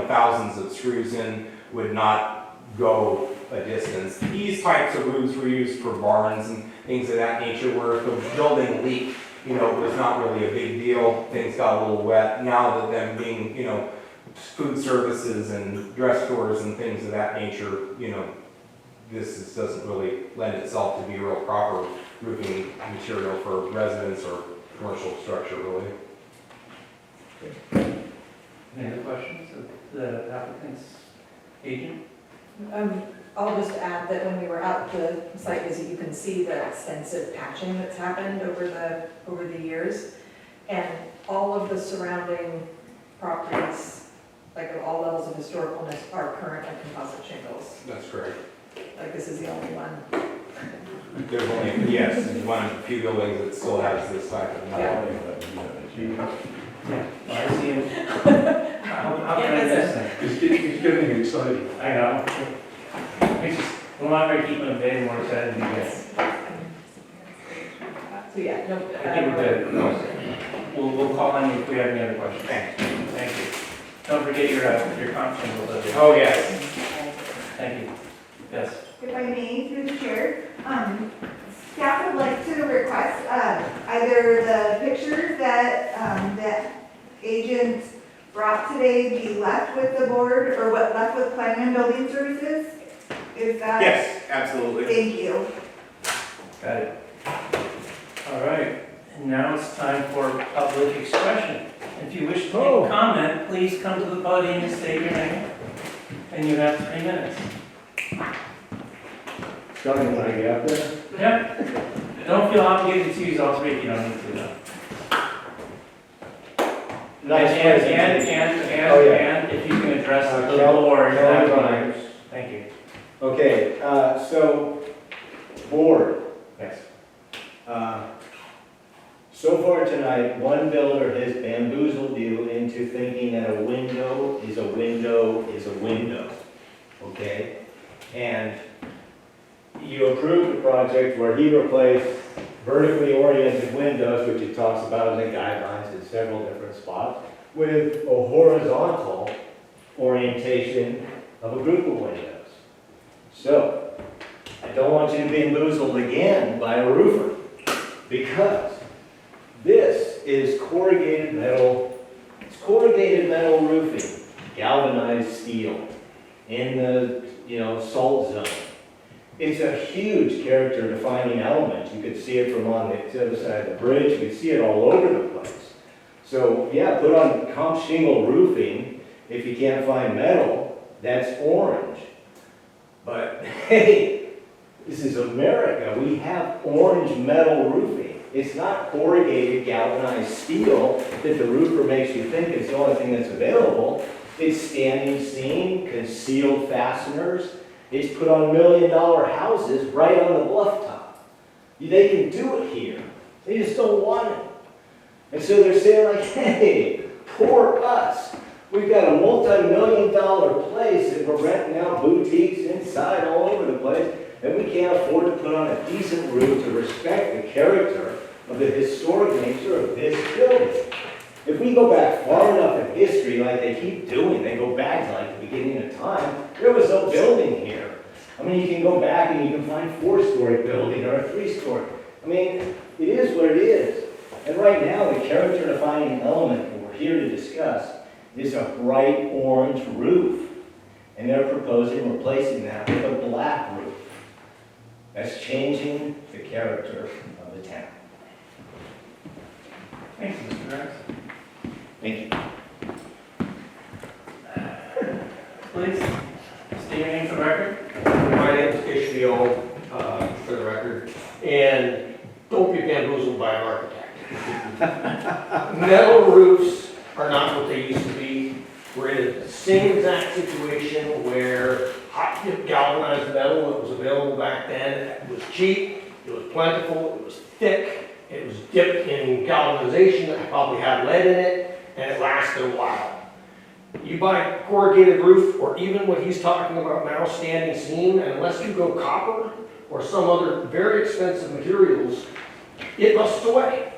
thousands of screws in, would not go a distance. These types of roofs were used for barns and things of that nature, where if the building leaked, it was not really a big deal. Things got a little wet. Now that them being, food services and dress stores and things of that nature, this doesn't really lend itself to be a real proper roofing material for residents or commercial structure, really. Any other questions of the applicant's agent? I'll just add that when we were at the site visit, you can see the extensive patching that's happened over the years. And all of the surrounding properties, like at all levels of historicalness, are currently composite shingles. That's correct. Like this is the only one. There's only, yes, one of the few buildings that still has this type of metal. Yeah, I see him. How can I miss him? He's getting excited. I know. The longer I keep him in bed, the more excited he gets. So yeah, no. I think we're good. We'll call on you if we have any other questions. Thank you. Don't forget your conference. Oh, yes. Thank you. Yes. If I may, through the chair, staff would like to request either the pictures that that agent brought today be left with the board, or what left with Planning and Building Services. Is that? Yes, absolutely. Thank you. Got it. All right. And now it's time for public expression. If you wish to make a comment, please come to the podium and state your name. And you have 3 minutes. Starting when I get up there? Yeah. Don't feel obligated to use all 3 if you don't need to, though. Nice And if you can address the board. Thank you. Okay, so, board. Yes. So far tonight, one builder has bamboozled you into thinking that a window is a window is a window, okay? And you approved a project where he replaced vertically oriented windows, which it talks about in the guidelines in several different spots, with a horizontal orientation of a group of windows. So, I don't want you to be bamboozled again by a roofer, because this is corrugated metal, it's corrugated metal roofing, galvanized steel in the, salt zone. It's a huge character defining element. You could see it from on the other side of the bridge, you could see it all over the place. So yeah, put on comp shingle roofing. If you can't find metal, that's orange. But hey, this is America. We have orange metal roofing. It's not corrugated galvanized steel that the roofer makes you think is the only thing that's available. It's standing seam, concealed fasteners. is put on $1 million houses right on the bluff top. They can do it here. They just don't want it. And so they're saying like, hey, poor us. We've got a multi-million-dollar place that we're renting out boutiques inside all over the place, and we can't afford to put on a decent roof to respect the character of the historic nature of this building. If we go back far enough in history, like they keep doing, they go back to like the beginning of time, there was no building here. I mean, you can go back and you can find 4-story building or a 3-story. I mean, it is what it is. And right now, the character-defining element that we're here to discuss is a bright orange roof. And they're proposing replacing that with a black roof. That's changing the character of the town. Thank you, Mr. Rex. Thank you. Please, state your name for the record. My name is Ishmael, for the record, and don't be bamboozled by an architect. Metal roofs are not what they used to be. We're in the same exact situation where hot dip galvanized metal that was available back then, it was cheap, it was plentiful, it was thick, it was dipped in galvanization that probably had lead in it, and it lasted a while. You buy corrugated roof, or even what he's talking about now, standing seam, and unless you go copper or some other very expensive materials, it rusts away.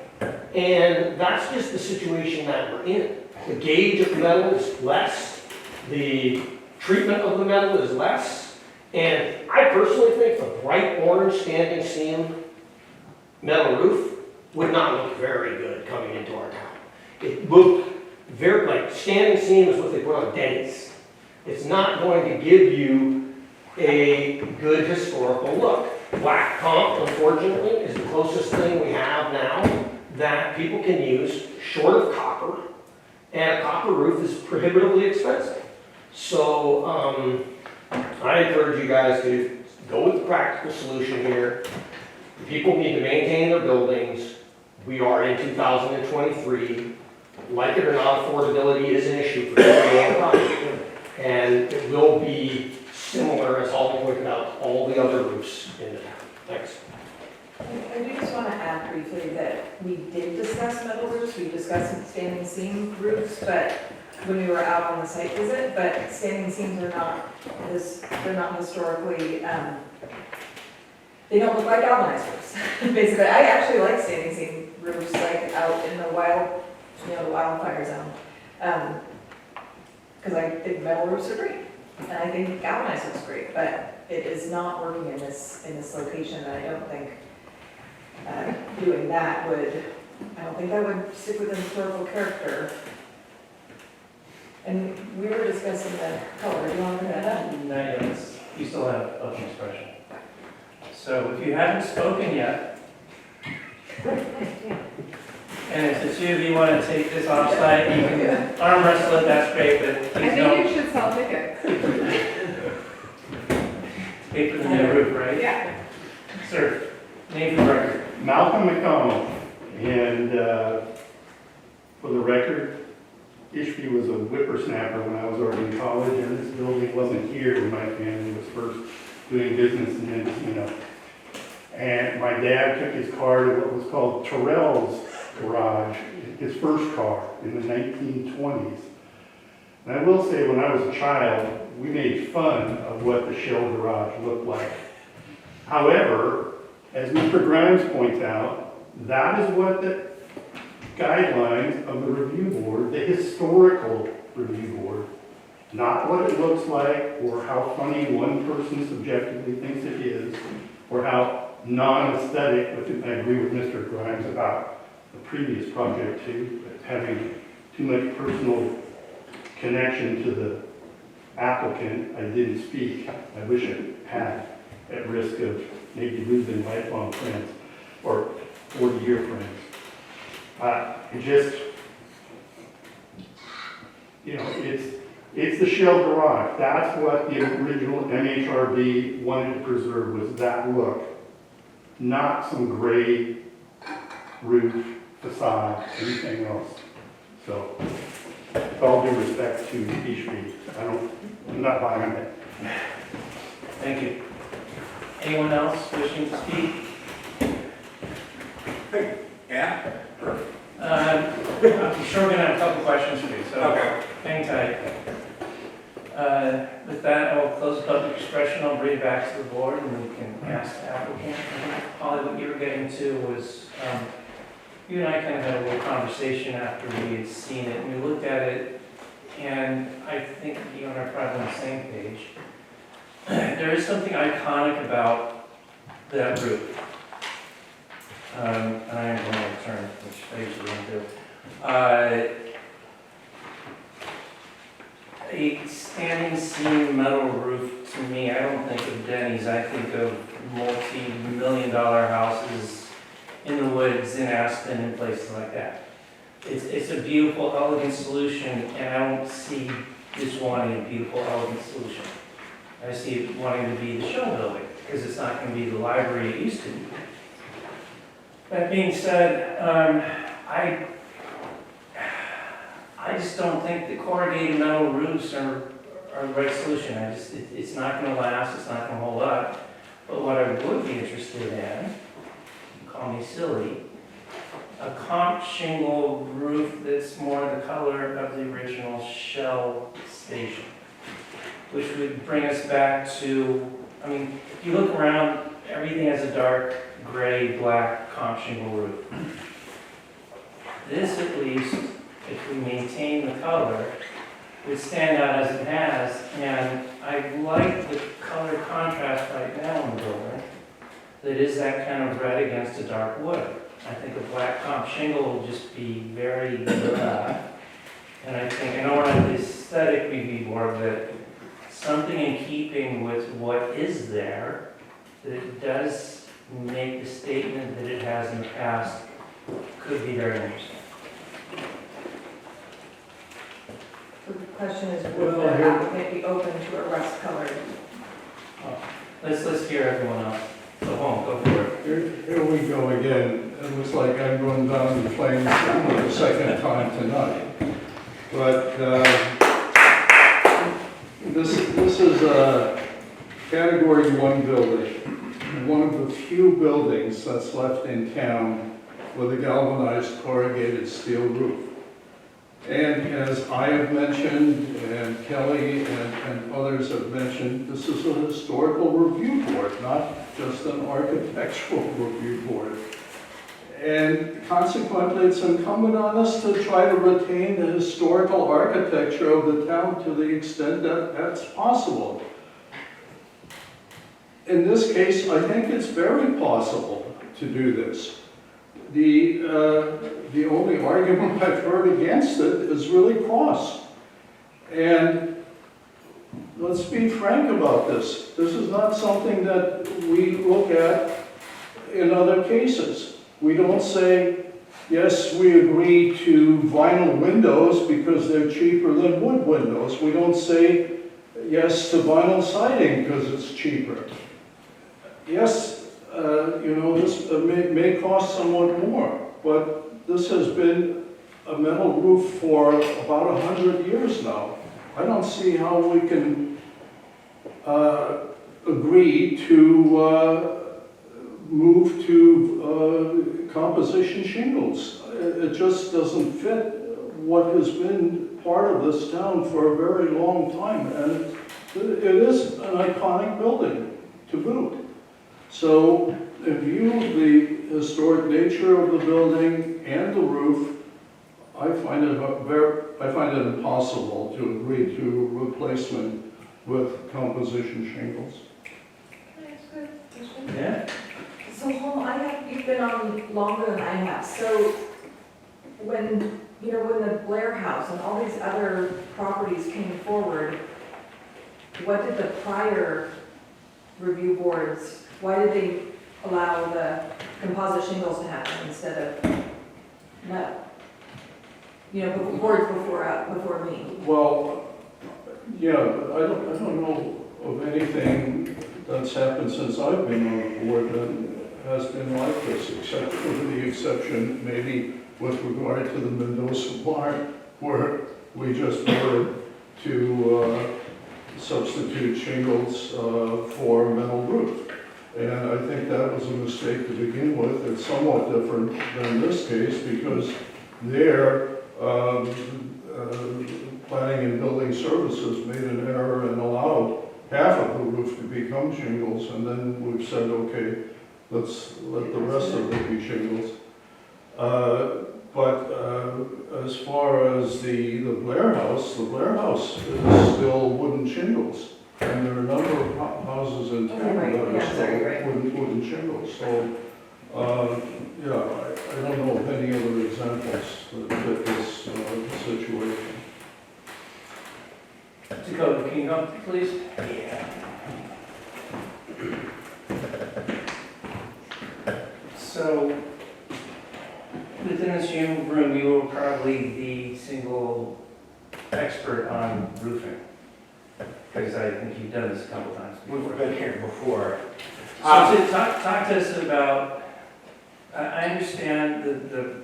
And that's just the situation that we're in. The gauge of the metal is less, the treatment of the metal is less, and I personally think the bright orange standing seam metal roof would not look very good coming into our town. It looked very, like standing seam is what they put on Denny's. It's not going to give you a good historical look. Black comp, unfortunately, is the closest thing we have now that people can use short of copper, and a copper roof is prohibitively expensive. So I encourage you guys to go with the practical solution here. People need to maintain their buildings. We are in 2023. Like it or not, affordability is an issue for every property, and it will be similar, as Holly pointed out, to all the other roofs in the town. Thanks. I do just want to add briefly that we did discuss metal roofs, we discussed standing seam roofs, but when we were out on the site visit, but standing seams are not they're not historically, they don't look like galvanized roofs. Basically, I actually like standing seam roofs, like out in the wild, the wildfire zone, because I think metal roofs are great, and I think galvanized looks great, but it is not working in this location, and I don't think doing that would, I don't think that would stick with the historical character. And we were discussing the color. Do you want to bring that up? No, you still have open expression. So if you haven't spoken yet, and if the two of you want to take this offsite, you can arm wrestle it, that's great, but I please think don't. you should sell tickets. Pay for the new roof, right? Yeah. Sir, name for the record. Malcolm McDonald, and for the record, Ishby was a whippersnapper when I was already in college, and this building wasn't here when my family was first doing business in Mendocino. And my dad took his car to what was called Terrell's garage, his first car in the 1920s. And I will say, when I was a child, we made fun of what the shell garage looked like. However, as Mr. Grimes points out, that is what the guidelines of the review board, the historical review board, not what it looks like or how funny one person subjectively thinks it is, or how non-aesthetic, which I agree with Mr. Grimes about the previous project too, having too much personal connection to the applicant. I didn't speak. I wish I had, at risk of maybe losing lifelong friends or 40-year friends. It's the shell garage. That's what the original MHRB wanted to preserve, was that look, not some gray roof, facade, anything else. So, with all due respect to Ishby, I'm not buying it. Thank you. Anyone else wishing to speak? Yeah? I'm sure we're gonna have a couple questions for you, so hang tight. With that, I will close the public expression. I'll bring it back to the board and we can ask the applicant. I think, Holly, what you were getting to was, you and I kind of had a little conversation after we had seen it, and we looked at it, and I think you and I are probably on the same page. There is something iconic about that roof. And I am going to turn, which I usually don't do. A standing seam metal roof, to me, I don't think of Denny's, I think of multi-million-dollar houses in the woods, in Aspen, and places like that. It's a beautiful, elegant solution, and I don't see this wanting a beautiful, elegant solution. I see it wanting to be the show building, because it's not going to be the library it used to be. That being said, I just don't think the corrugated metal roofs are the right solution. It's not going to last, it's not going to hold up. But what I would be interested in, call me silly, a comp shingle roof that's more the color of the original Shell station, which would bring us back to, I mean, if you look around, everything has a dark gray, black comp shingle roof. This, at least, if we maintain the color, would stand out as it has, and I like the color contrast right now in the building. That is that kind of red against a dark wood. I think a black comp shingle will just be very blah. And I know we're not the aesthetic review board, but something in keeping with what is there, that it does make the statement that it has in the past, could be very interesting. So the question is, would Well, the here- applicant be open to a rust colored? Let's hear everyone else. Go home, go for it. Here we go again. It looks like I'm going down the flames for the second time tonight. But this is a Category 1 building, one of the few buildings that's left in town with a galvanized corrugated steel roof. And as I have mentioned, and Kelly and others have mentioned, this is a historical review board, not just an architectural review board. And consequently, it's incumbent on us to try to retain the historical architecture of the town to the extent that that's possible. In this case, I think it's very possible to do this. The only argument I've heard against it is really cost. And let's be frank about this. This is not something that we look at in other cases. We don't say, yes, we agree to vinyl windows because they're cheaper than wood windows. We don't say yes to vinyl siding because it's cheaper. Yes, this may cost somewhat more, but this has been a metal roof for about 100 years now. I don't see how we can agree to move to composition shingles. It just doesn't fit what has been part of this town for a very long time, and it is an iconic building to boot. So, in view of the historic nature of the building and the roof, I find it impossible to agree to replacement with composition shingles. That's good. Yeah? So, you've been on longer than I have, so when the Blair House and all these other properties came forward, what did the prior review boards, why did they allow the composite shingles to happen instead of metal? Boards before me. Well, yeah, I don't know of anything that's happened since I've been on the board that has been like this, except for the exception maybe with regard to the Mendocino barn, where we just voted to substitute shingles for metal roof. And I think that was a mistake to begin with. It's somewhat different than this case because there, planning and building services made an error and allowed half of the roof to become shingles, and then we've said, okay, let's let the rest of it be shingles. But as far as the Blair House is still wooden shingles. And there are a number of houses in town Right, that are yeah, still right. wooden shingles. So, I don't know of any other examples that fit this situation. Dakota, can you come up, please? Yeah. So, within this room, you were probably the single expert on roofing. Because I think you've done this a couple times before. We've been here before. So talk to us about, I understand the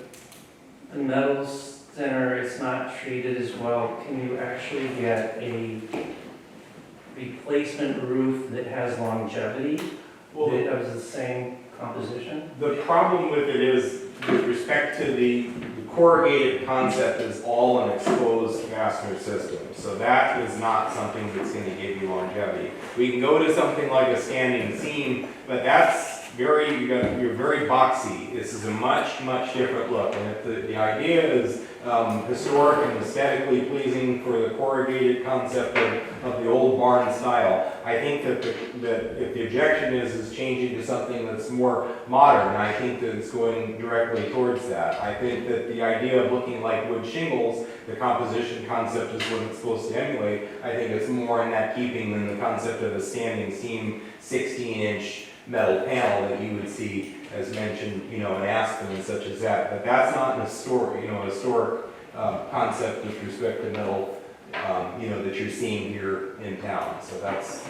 metals thinner, it's not treated as well. Can you actually get a replacement roof that has longevity, that has the same composition? The problem with it is, with respect to the corrugated concept, is all an exposed fastener system. So that is not something that's going to give you longevity. We can go to something like a standing seam, but that's you're very boxy. This is a much different look. And if the idea is historic and aesthetically pleasing for the corrugated concept of the old barn style, I think that if the objection is changing to something that's more modern, I think that it's going directly towards that. I think that the idea of looking like wood shingles, the composition concept is what it's supposed to emulate. I think it's more in that keeping than the concept of a standing seam 16-inch metal panel that you would see, as mentioned, in Aspen and such as that. But that's not an historic concept with respect to metal, that you're seeing here in town. So that's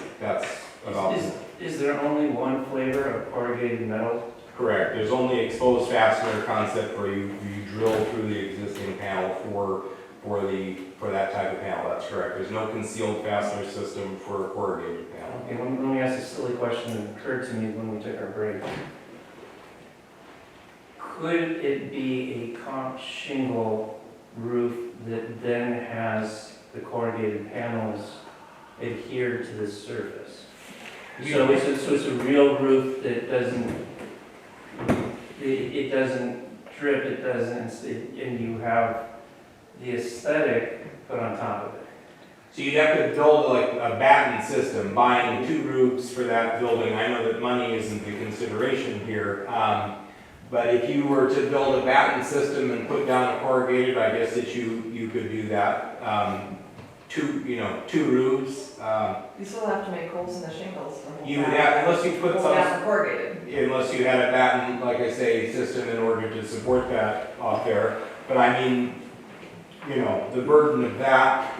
about. Is there only one flavor of corrugated metal? Correct. There's only exposed fastener concept where you drill through the existing panel for that type of panel. That's correct. There's no concealed fastener system for a corrugated panel. Okay, let me ask a silly question that occurred to me when we took our break. Could it be a comp shingle roof that then has the corrugated panels adhered to the surface? So it's a real roof that doesn't, it doesn't drip, it doesn't, and you have the aesthetic put on top of it. So you'd have to build like a batten system, buying 2 roofs for that building. I know that money isn't the consideration here, but if you were to build a batten system and put down a corrugated, I guess that you could do that. 2 roofs. You still have to make holes in the shingles. You would have, unless you put some, corrugated. unless you had a batten, like I say, system in order to support that off there. But I mean, the burden of that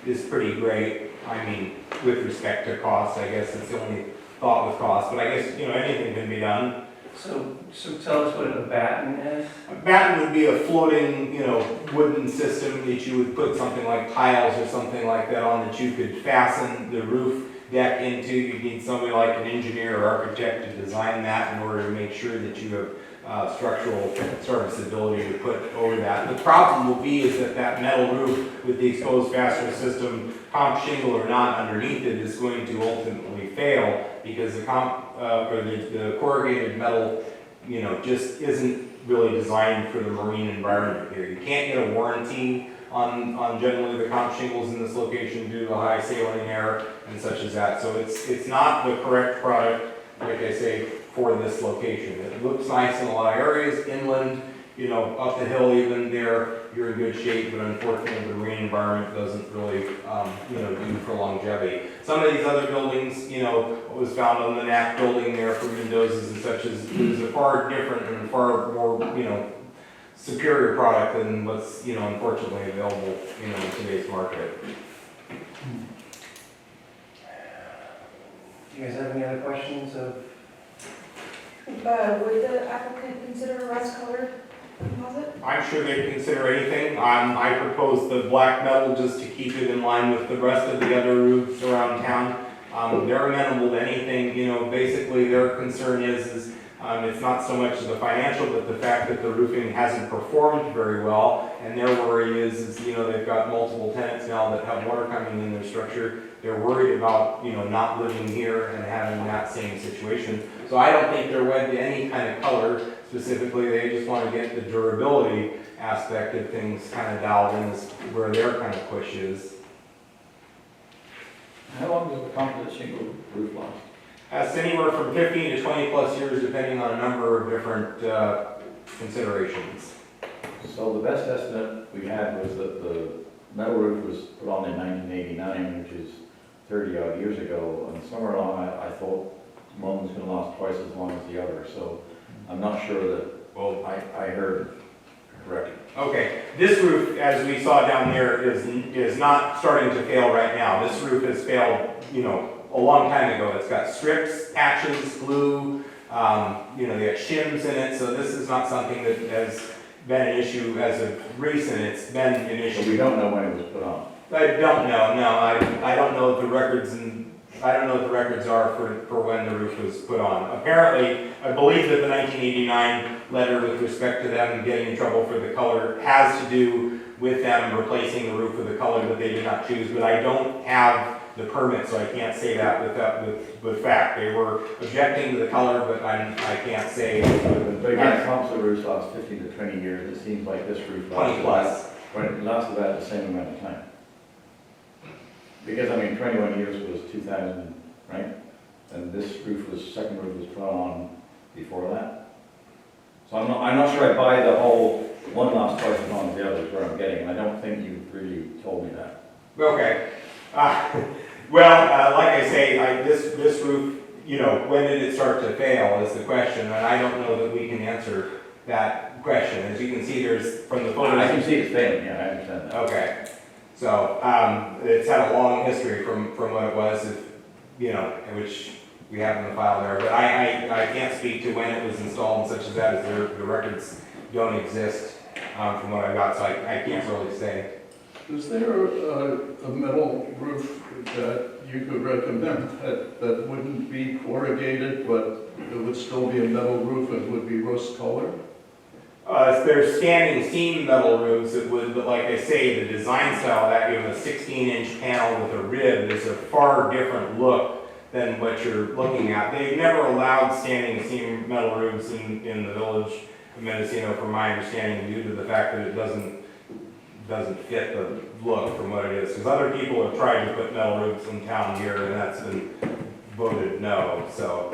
is pretty great. I mean, with respect to cost, I guess it's the only thought with cost, but I guess, anything can be done. So tell us what a batten is. A batten would be a floating, wooden system that you would put something like tiles or something like that on that you could fasten the roof deck into. You'd need somebody like an engineer or architect to design that in order to make sure that you have structural serviceability to put over that. The problem will be is that metal roof with the exposed fastener system, comp shingle or not underneath it, is going to ultimately fail because the corrugated metal, just isn't really designed for the marine environment here. You can't get a warranty on generally the comp shingles in this location due to the high sailing air and such as that. So it's not the correct product, like I say, for this location. It looks nice in a lot of areas, inland, up the hill even there, you're in good shape, but unfortunately the marine environment doesn't really, do for longevity. Some of these other buildings, what was found on the NAC building there for Mendoza's and such is a far different and far more, superior product than what's, unfortunately available, in today's market. Do you guys have any other questions of? Would the applicant consider a rust colored composite? I'm sure they'd consider anything. I propose the black metal just to keep it in line with the rest of the other roofs around town. They're amenable to anything, you know, basically their concern is it's not so much the financial, but the fact that the roofing hasn't performed very well. And their worry is, you know, they've got multiple tenants now that have water coming in their structure. They're worried about, you know, not living here and having that same situation. So I don't think they're wed to any kind of color specifically. They just want to get the durability aspect of things kind of dialed in, is where their kind of push is. How long does the composite shingle roof last? It's anywhere from 15 to 20 plus years, depending on a number of different considerations. So the best estimate we had was that the metal roof was put on in 1989, which is 30 odd years ago, and somewhere along I thought one was going to last twice as long as the other, so I'm not sure that, well, I heard correctly. Okay, this roof, as we saw down there, is not starting to fail right now. This roof has failed, you know, a long time ago. It's got strips, patches, glue, you know, they got shims in it, so this is not something that has been an issue as of recent. It's been an issue. So we don't know when it was put on? I don't know, no, I don't know what the records I don't know what the records are for when the roof was put on. Apparently, I believe that the 1989 letter with respect to them getting in trouble for the color has to do with them replacing the roof with a color that they did not choose, but I don't have the permit, so I can't say that with fact. They were objecting to the color, but I can't say. But again, composite roofs last 15 to 20 years. It seems like this roof lasts 20 plus. It lasted about the same amount of time. Because, I mean, 21 years was 2000, right? And this second roof was put on before that. So I'm not sure I buy the whole one lasts twice as long as the other is where I'm getting, and I don't think you really told me that. Okay. Well, like I say, this roof, you know, when did it start to fail is the question, and I don't know that we can answer that question. As you can see, there's, from the photos. I can see it's failing, yeah, I understand that. Okay. So, it's had a long history from what it was, you know, which we have in the file there. But I can't speak to when it was installed and such as that, as the records don't exist from what I got, so I can't really say. Is there a metal roof that you could recommend that wouldn't be corrugated, but it would still be a metal roof and would be rust color? There's standing seam metal roofs that would, but like I say, the design style of that, you have a 16-inch panel with a rib, is a far different look than what you're looking at. They've never allowed standing seam metal roofs in the village of Mendocino, from my understanding, due to the fact that it doesn't fit the look from what it is. Because other people have tried to put metal roofs in town here, and that's been voted no. So.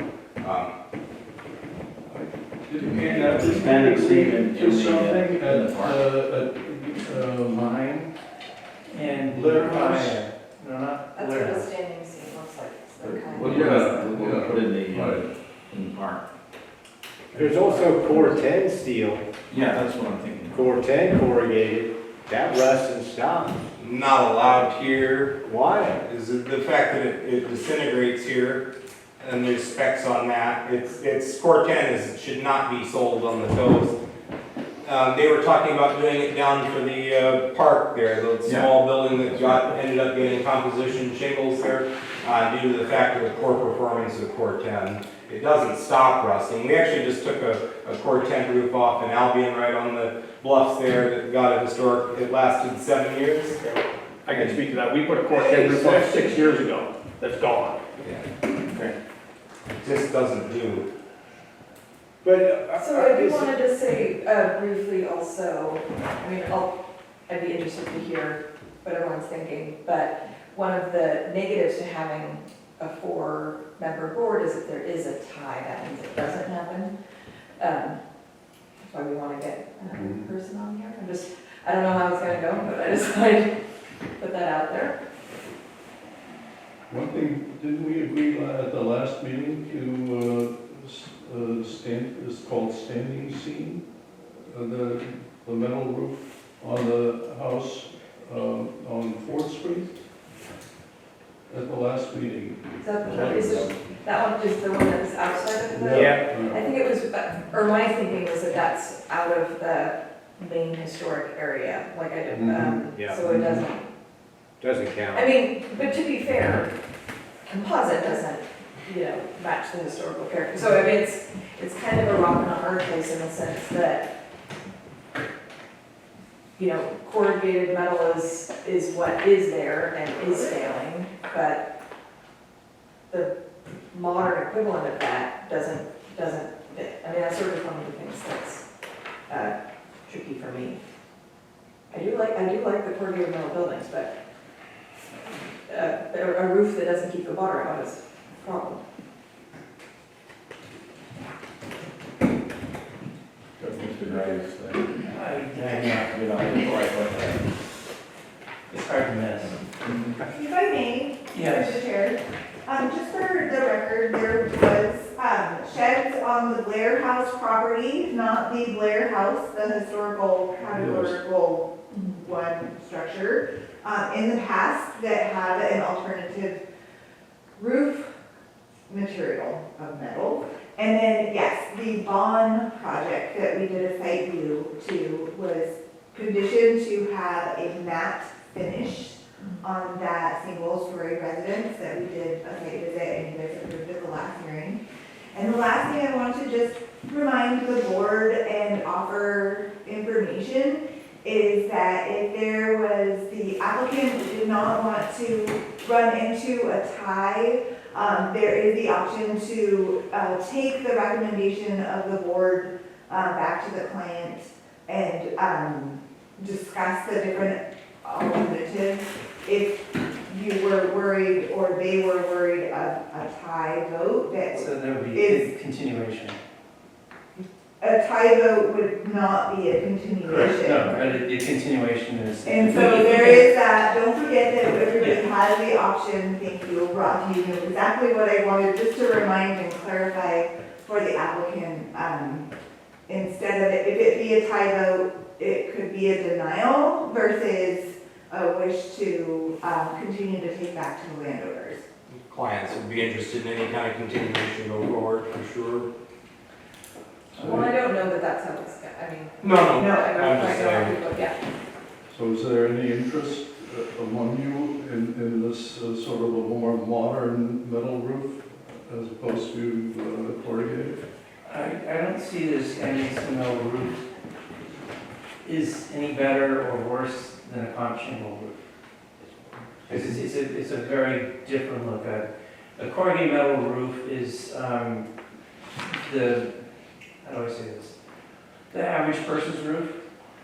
And the standing seam in something the mine And Blair Blair House. No, not That's Blair what a House. standing seam looks like. It's the kind What of- Yeah, put in right. the park? There's also core 10 steel, Yeah, that's what I'm thinking. core 10 corrugated, that rusts and stops. Not allowed here Why? is the fact that it disintegrates here, and there's specs on that. It's core 10 should not be sold on the coast. They were talking about doing it down for the park there, the small building that ended up getting composition shingles there due to the fact of the core performance of core 10. It doesn't stop rusting. We actually just took a core 10 roof off in Albion right on the bluffs there that got a historic, it lasted 7 years. I can speak to that. We put a core 10 roof on 6 years ago. That's gone. Yeah. Okay. It just doesn't do. But So I do wanted to say briefly also, I mean, I'd be interested to hear what everyone's thinking, but one of the negatives to having a 4-member board is if there is a tie, that means it doesn't happen. That's why we want to get another person on here. I don't know how it's going to go, but I decided to put that out there. One thing, didn't we agree at the last meeting to it's called standing seam? The metal roof on the house on 4th Street? at the last meeting. That one is the one that's outside of the? Yeah. I think it was, or my thinking was that that's out of the main historic area, like I did, Yeah. so it doesn't. Doesn't count. I mean, but to be fair, composite doesn't, match the historical character. So I mean, it's kind of a rock and a hard place in the sense that, corrugated metal is what is there and is failing, but the modern equivalent of that doesn't fit. I mean, that's sort of one of the things that's tricky for me. I do like the corrugated metal buildings, but a roof that doesn't keep the water out is a problem. Mr. Gray's, I you're not in the right one. it's hard to miss. If I may, Yes. Mr. Chair, just for the record, there was sheds on the Blair House property, not the Blair House, the historical categorical one structure, in the past that had an alternative roof material of metal. And then, yes, the Bond project that we did a site view to was conditioned to have a matte finish on that single-story residence that we did a site visit and you guys approved at the last hearing. And the last thing I want to just remind the board and offer information is that if there was, the applicant did not want to run into a tie, there is the option to take the recommendation of the board back to the client and discuss the different alternatives. If you were worried or they were worried of a tie vote, that So there would be is, continuation. a tie vote would not be a continuation. No, but the continuation is. And so there is that, don't forget that everybody has the option, thank you, Rob, you knew exactly what I wanted, just to remind and clarify for the applicant. Instead of, if it be a tie vote, it could be a denial versus a wish to continue to take back to the landowners. Clients would be interested in any kind of continuation going forward, for sure. Well, I don't know that that's how it's, I mean. No, I I'm don't just know how saying. people, yeah. So is there any interest among you in this sort of a more modern metal roof as opposed to corrugated? I don't see this metal roof is any better or worse than a comp shingle roof. Because it's a very different look at it. A corrugated metal roof is how do I say this? The average person's roof.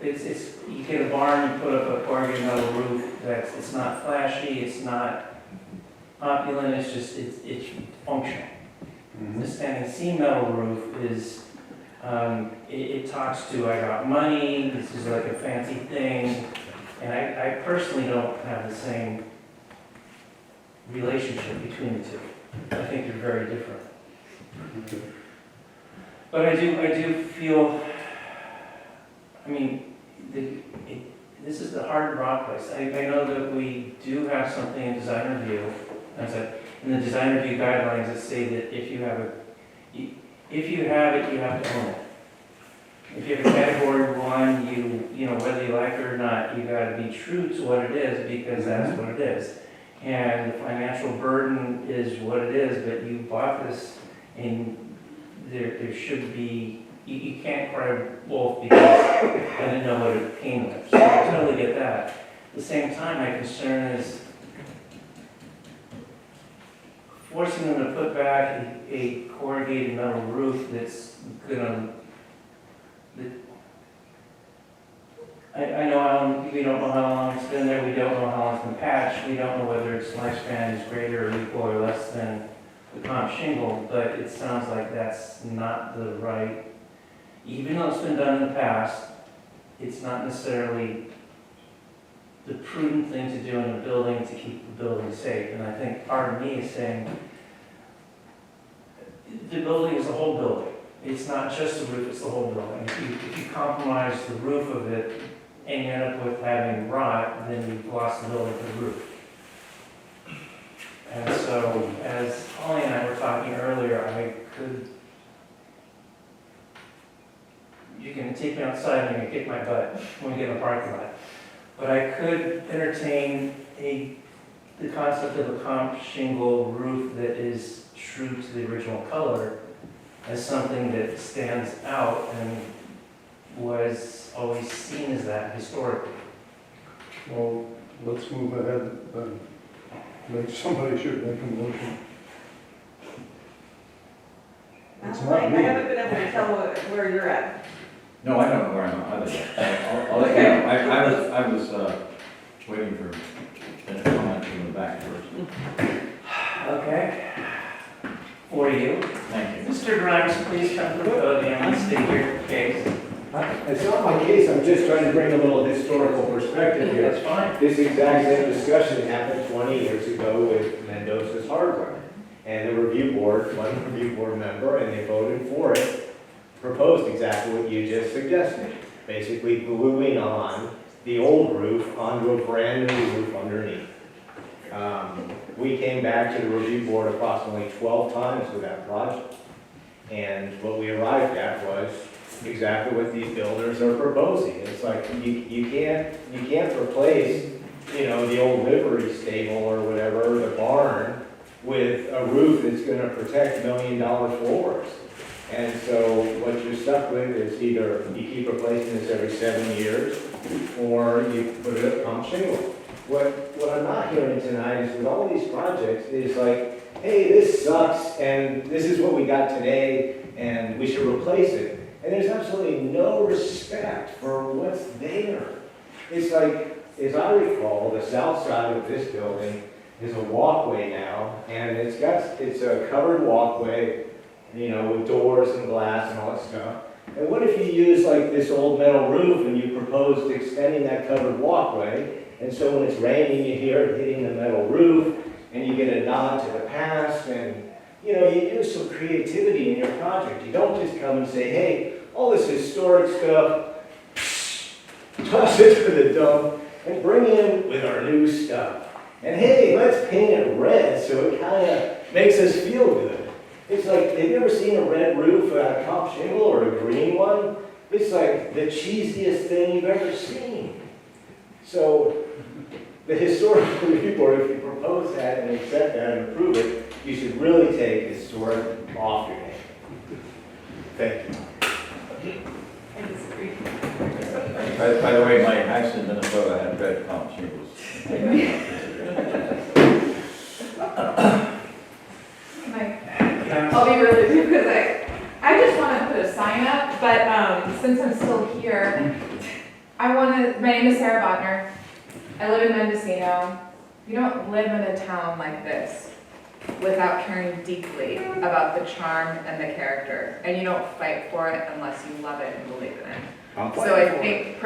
It's you get a barn, you put up a corrugated metal roof it's not flashy, it's not opulent, it's functional. The standing seam metal roof is it talks to I got money, this is like a fancy thing, and I personally don't have the same relationship between the two. I think they're very different. But I do feel, I mean, this is the hard rock place. I know that we do have something in design review, in the design review guidelines that say that if you have it, you have to own it. If you have a category 1, you know, whether you like it or not, you gotta be true to what it is because that's what it is. And the financial burden is what it is, but you bought this and there should be, you can't cry wolf because I didn't know what it came with. So I totally get that. At the same time, my concern is forcing them to put back a corrugated metal roof that's gonna, I know we don't know how long it's been there, we don't know how long it's been patched, we don't know whether its lifespan is greater or equal or less than the comp shingle, but it sounds like that's not the right, even though it's been done in the past, it's not necessarily the prudent thing to do in a building to keep the building safe. And I think part of me is saying the building is the whole building. It's not just the roof, it's the whole building. If you compromise the roof of it and you end up with having rot, then you've lost the building for the roof. And so, as Holly and I were talking earlier, you can take me outside and you can kick my butt when we get in the parking lot. But I could entertain the concept of a comp shingle roof that is true to the original color as something that stands out and was always seen as that historically. Well, let's move ahead then. Somebody should make a motion. It's I not me. haven't been able to tell where you're at. No, I don't know where I'm at. I'll let you know. I was waiting for a comment from the back first. Okay. For you. Thank you. Mr. Grimes, please come to the podium and state your case. It's not my case, I'm just trying to bring a little historical perspective here. That's fine. This exact same discussion happened 20 years ago with Mendoza's hardware. And the review board, one review board member, and they voted for it, proposed exactly what you just suggested. Basically gluing on the old roof onto a brand new roof underneath. We came back to the review board approximately 12 times with that project. And what we arrived at was exactly what these builders are proposing. It's like you can't replace, the old livery stable or whatever, the barn, with a roof that's going to protect $1 million floors. And so what you're stuck with is either you keep replacing this every 7 years, or you put it up pump shingle. What I'm not hearing tonight is with all these projects is like, hey, this sucks, and this is what we got today, and we should replace it. And there's absolutely no respect for what's there. It's like, as I recall, the south side of this building is a walkway now, and it's a covered walkway, with doors and glass and all that stuff. And what if you use like this old metal roof and you proposed extending that covered walkway, and so when it's raining, you hear it hitting the metal roof, and you get a nod to the past, and you use some creativity in your project. You don't just come and say, hey, all this historic stuff, toss it to the dump, and bring in with our new stuff. And hey, let's paint it red so it kind of makes us feel good. It's like, have you ever seen a red roof on a comp shingle or a green one? It's like the cheesiest thing you've ever seen. So the historical review board, if you propose that and accept that and approve it, you should really take historic off your name. Thank you. I disagree. By the way, my house in Minnesota had red comp shingles. I'll be really brief because I just want to put a sign up, but since I'm still here, my name is Sarah Bodner. I live in Mendocino. You don't live in a town like this without caring deeply about the charm and the character, and you don't fight for it unless you love it and believe in it. So I think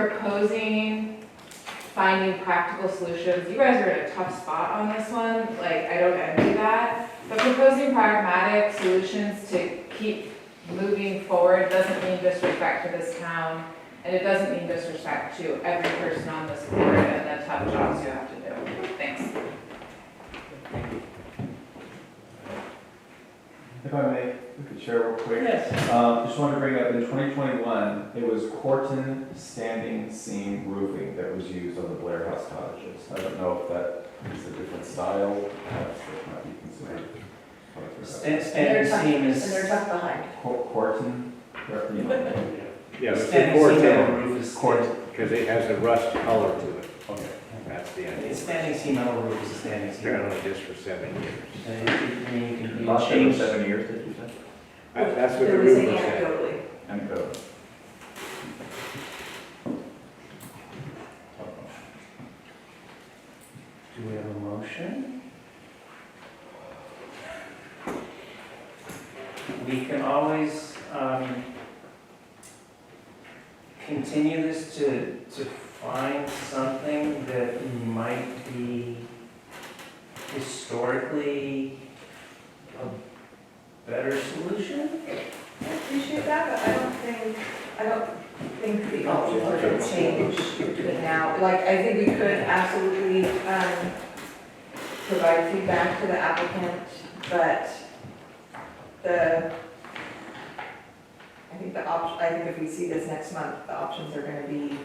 finding practical solutions, you guys are in a tough spot on this one, I don't envy that, but proposing pragmatic solutions to keep moving forward doesn't mean disrespect to this town, and it doesn't mean disrespect to every person on this board and the tough jobs you have to do. Thanks. If I may, we could share real quick. Yes. Just wanted to bring up, in 2021, it was Corton standing seam roofing that was used on the Blair House cottages. I don't know if that is a different style, perhaps that might be considered. Standing seam And is. they're tucked behind. Corton, Yeah, it's the Standing seam on Corten, the roof is. because it has a rust color to it. Okay. That's the A idea. standing seam on the roof is a standing seam. Apparently just for 7 years. And you can Lost change. 7 years, did you say? That's what the There was saying roofer said. anecdotally. And go. Do we have a motion? We can always continue this to find something that might be historically a better solution. I appreciate that, but I don't think the options are going to change between now. I think we could absolutely provide feedback to the applicant, but I think if we see this next month, the options are gonna be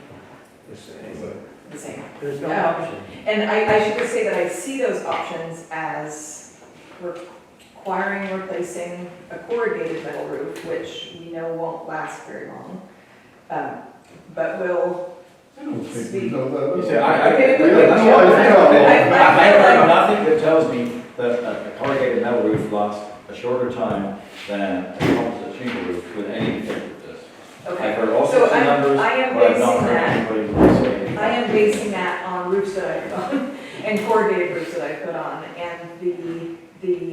the same. There's no Yeah. option. And I should just say that I see those options as requiring replacing a corrugated metal roof, which we know won't last very long, but will I don't think we speak. know that. You see, I Okay, We wait, have wait, no wait. idea. I heard nothing that tells me that a corrugated metal roof lasts a shorter time than a composite shingle roof with anything with this. I've Okay, heard all so sorts of I numbers, am but I've not basing heard that, anybody really say anything. I am basing that on roofs that I put on, and corrugated roofs that I put on, and the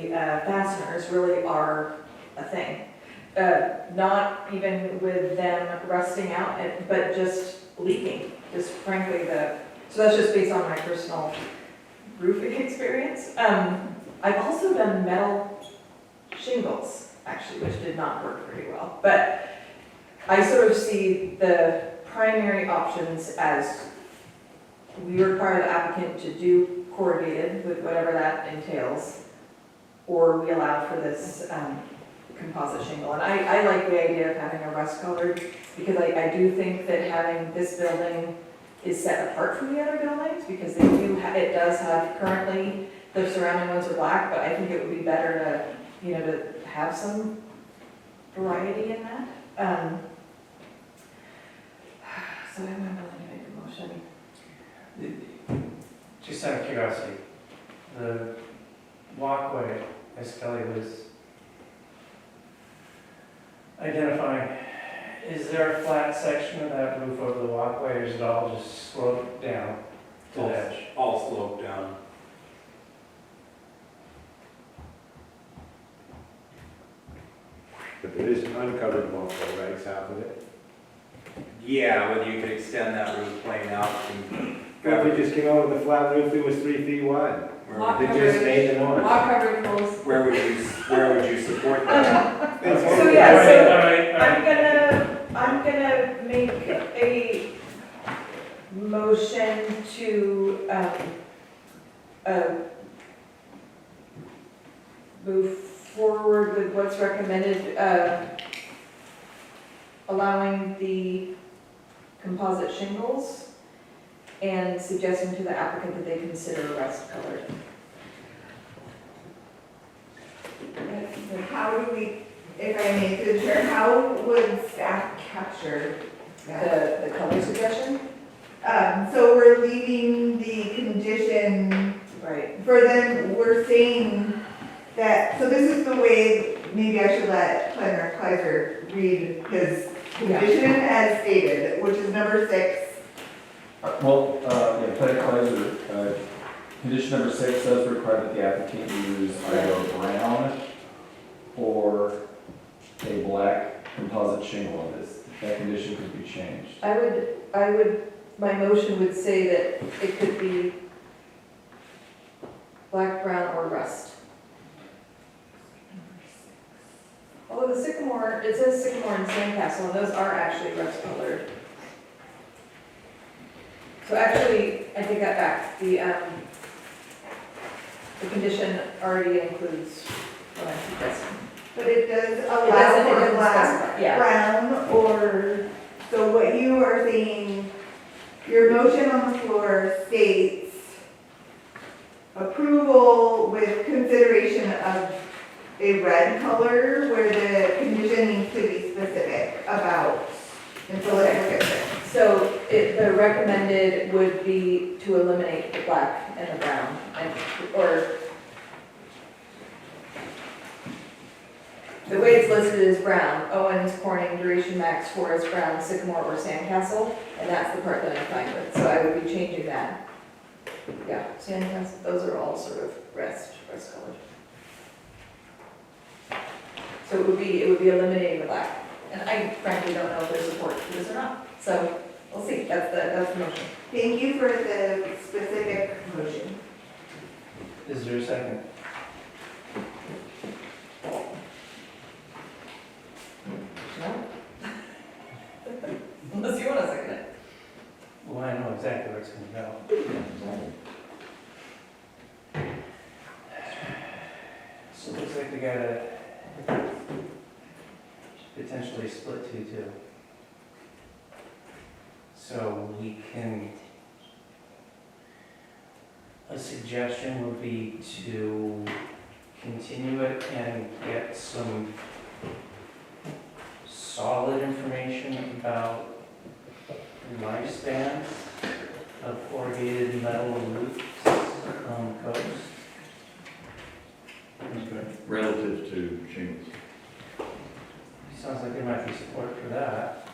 fasteners really are a thing. Not even with them rusting out, but just leaking, just frankly, so that's just based on my personal roofing experience. I've also done metal shingles, actually, which did not work very well, but I sort of see the primary options as we require the applicant to do corrugated with whatever that entails, or we allow for this composite shingle. And I like the idea of having a rust colored, because I do think that having this building is set apart from the other buildings, because they do, it does have, currently, the surrounding ones are black, but I think it would be better to, to have some variety in that. So I'm not willing to make a motion. Just out of curiosity, the walkway, as Kelly was identifying, is there a flat section of that roof over the walkway, or is it all just sloped down to the edge? All sloped down. But there is an uncovered walkway, right, south of it? Yeah, whether you could extend that roof plane out and If we just came out with a flat roof, it was 3 feet wide. Lot They just coverage, made them on. lot coverage rules. where would you support that? So yeah, so All right. I'm gonna make a motion to, move forward with what's recommended, allowing the composite shingles and suggesting to the applicant that they consider rust colored. How do we, if I may, through the chair, how would staff capture that? The color suggestion? So we're leaving the condition Right. for them, we're saying that, so this is the way, maybe I should let Planner Kaiser read his condition as stated, which is number 6. Planet Kaiser, condition number 6 does require that the applicant use either a brown or a black composite shingle on this. That condition could be changed. My motion would say that it could be black, brown, or rust. Although the sycamore, it says sycamore and sandcastle, and those are actually rust colored. So actually, I take that back, the condition already includes what I'm suggesting. But it does It allow doesn't for black, specify, yeah. brown, or, so what you are saying, your motion on the floor states approval with consideration of a red color where the condition needs to be specific about, and so let's look at this. So the recommended would be to eliminate the black and the brown, or the way it's listed is brown, Owens, Corning, Duration Max, Forest Brown, Sycamore, or Sandcastle, and that's the part that I'm fine with, so I would be changing that. Yeah, Sandcastle, those are all sort of rust colored. So it would be eliminating the black, and I frankly don't know if there's support for this or not, so we'll see, that's the motion. Thank you for the specific motion. Is there a second? No? Unless you want to second it. Well, I know exactly where it's gonna go. we gotta potentially split too. So we can, a suggestion would be to continue it and get some solid information about lifespans of corrugated metal roofs on the coast. Relative to shingles. Sounds like there might be support for that.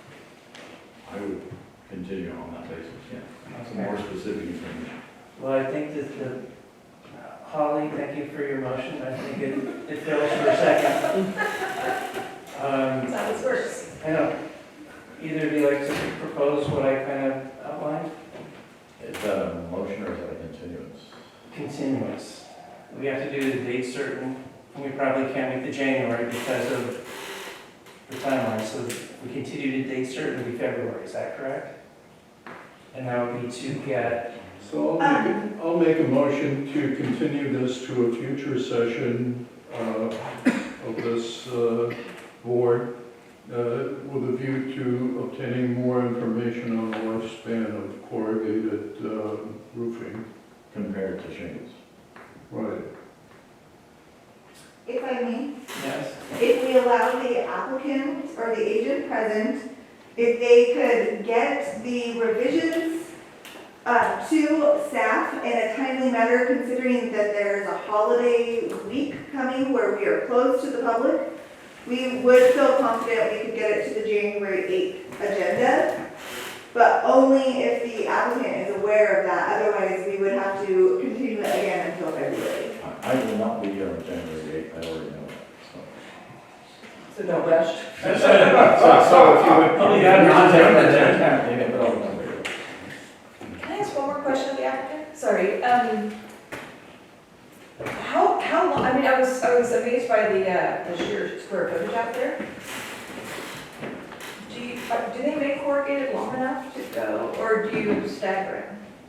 I would continue on that basis, yeah. Some Okay. more specific information. Well, I think that Holly, thank you for your motion. I think it fails for a second. That's how this works. I know. Either of you like to propose what I kind of outlined? Is that a motion or is that a continuance? Continuance. We have to do the date certain, and we probably can't make the January because of the timeline. So we continue to date certain, it'll be February, is that correct? And that would be to get, So I'll make a motion to continue this to a future session of this board with a view to obtaining more information on the lifespan of corrugated roofing. Compared to shingles. Right. If I may, yes? if we allow the applicant or the agent present, if they could get the revisions to staff in a timely manner, considering that there's a holiday week coming where we are closed to the public, we would feel confident we could get it to the January 8th agenda, but only if the applicant is aware of that. Otherwise, we would have to continue it again until February. I will not be here on January 8th, I already know that, so. So don't rush. So if you would. Oh, yeah, Can I ask one more question of the applicant? Sorry, how long, I mean, I was amazed by the sheer square footage out there. Do they make corrugated long enough to go, or do you stagger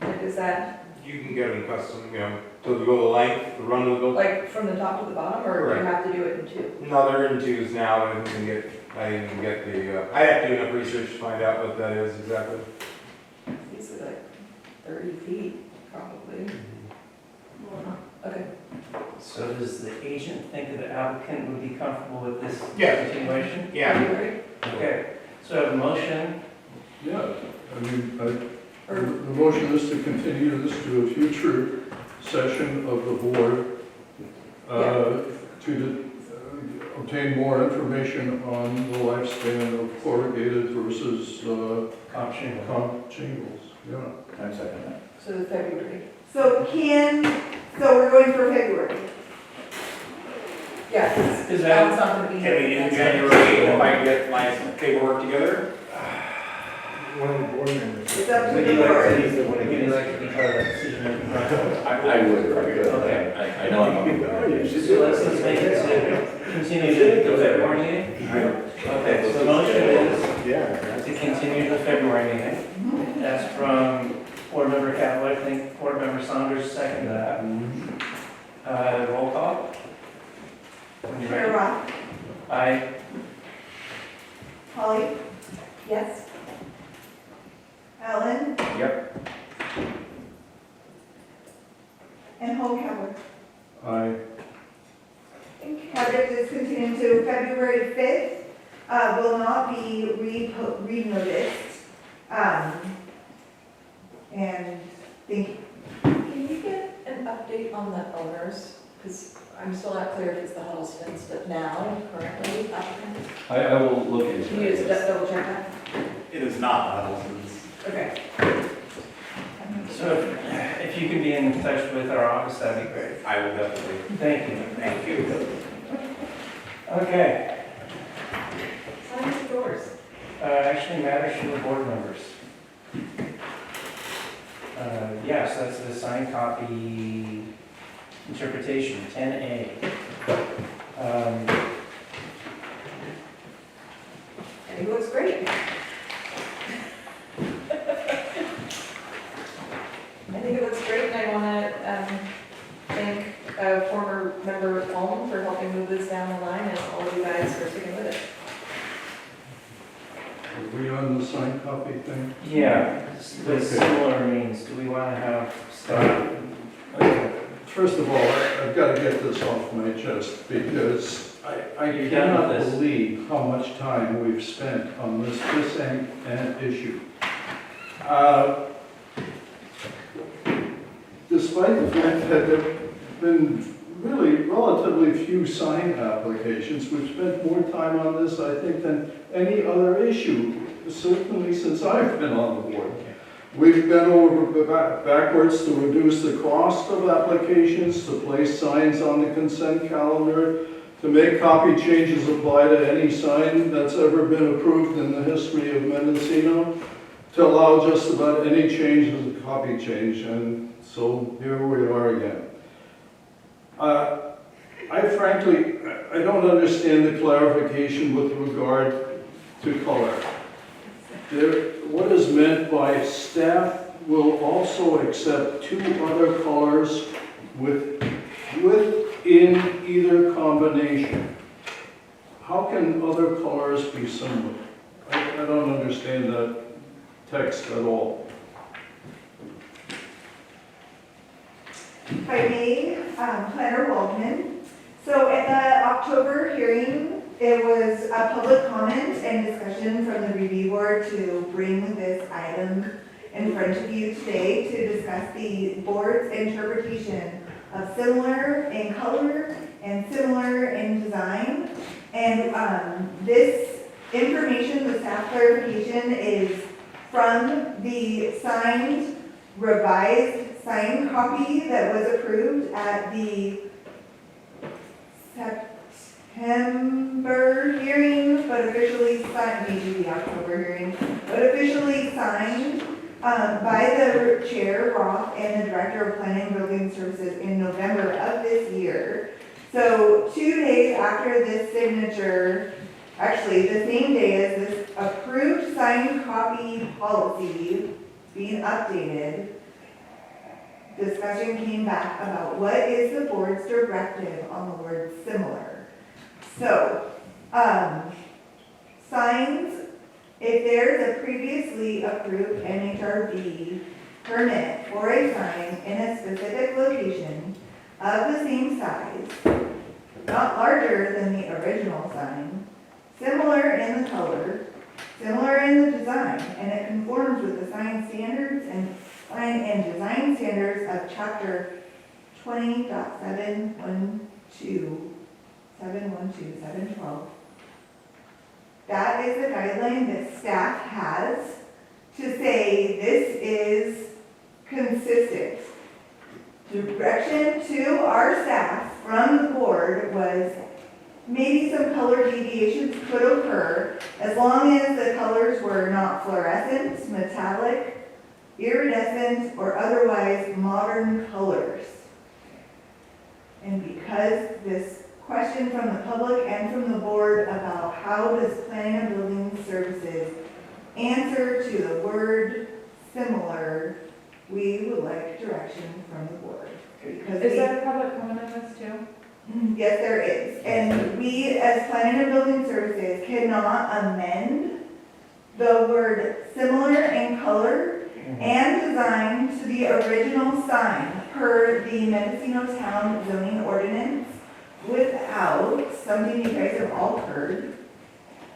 it? Like, is that, You can get them custom, so you go the length, the run of the building. like, from the top to the bottom, or do you have to do it in two? No, they're in twos now, and I can get the, I have to do enough research to find out what that is exactly. These are like 30 feet, probably. Okay. So does the agent think that the applicant would be comfortable with this Yes. continuation? Yeah. February? Okay, so I have a motion. Yeah, I mean, the motion is to continue this to a future session of the board to obtain more information on the lifespan of corrugated versus Comp shingle. comp shingles. Yeah. I second that. So February. So we're going for February. Yeah, because Is that- Alan's not gonna be Can here. we do That's January, if I can get my paperwork together? One of the board members. It's up to Would the you like board. to leave the one Would you again? like to be part of that decision-making process? I would, if I could. Okay. I know I'm not going to. So let's make it to continue to the February meeting? Okay, so the motion is Yeah. to continue to the February meeting. That's from Board Member Campbell, I think Board Member Saunders seconded that. Roll call? When you're Chair ready. Roth, Aye. Holly, Yes? Ellen, Yep. and Homecomer. I Project is continued to February 5th, will not be re-noticed. And thank you. Can you get an update on the owners? Because I'm still not clear if it's the Huddlestons, but now, currently, applicants. I will look into Can you just it. double check that? It is not Huddleston's. Okay. So if you can be in touch with our office, that'd be great. I will definitely. Thank you. Thank you. Okay, Sign the doors. actually matters to the board members. Yes, that's the signed copy interpretation, 10A. And he looks great. I think it looks great, and I want to thank former member Holm for helping move this down the line and all of you guys for sticking with it. Are we on the signed copy thing? Yeah, the similar means, do we want to have staff? First of all, I've got to get this off my chest because I You're done cannot with this. believe how much time we've spent on this and issue. Despite the fact that there have been really relatively few sign applications, we've spent more time on this, I think, than any other issue, certainly since I've been on the board. We've been over backwards to reduce the cost of applications, to place signs on the consent calendar, to make copy changes apply to any sign that's ever been approved in the history of Mendocino, to allow just about any change as a copy change, and so here we are again. I frankly, I don't understand the clarification with regard to color. What is meant by staff will also accept 2 other colors within either combination. How can other colors be similar? I don't understand that text at all. If I may, Planner Waldman. So at the October hearing, it was a public comment and discussion from the review board to bring this item in front of you today to discuss the board's interpretation of similar in color and similar in design. And this information, the staff clarification, is from the signed, revised signed copy that was approved at the September hearing, but officially signed, maybe the October hearing, but officially signed by the chair, Roth, and the director of planning and building services in November of this year. So 2 days after this signature, actually the same day as this approved signed copy policy being updated, discussion came back about what is the board's directive on the word similar. So, signs, if there's a previously approved NHRB permit for a sign in a specific location of the same size, not larger than the original sign, similar in the color, similar in the design, and it conforms with the sign standards and sign and design standards of chapter 20.712, that is the guideline that staff has to say this is consistent. Direction to our staff from the board was maybe some color deviations could occur as long as the colors were not fluorescent, metallic, iridescent, or otherwise modern colors. And because this question from the public and from the board about how does planning and building services answer to the word similar, we would like direction from the board. Because Is there a public comment on this too? yes, there is. And we, as planning and building services, cannot amend the word similar in color and design to the original sign per the Mendocino Town zoning ordinance without something you guys have all heard.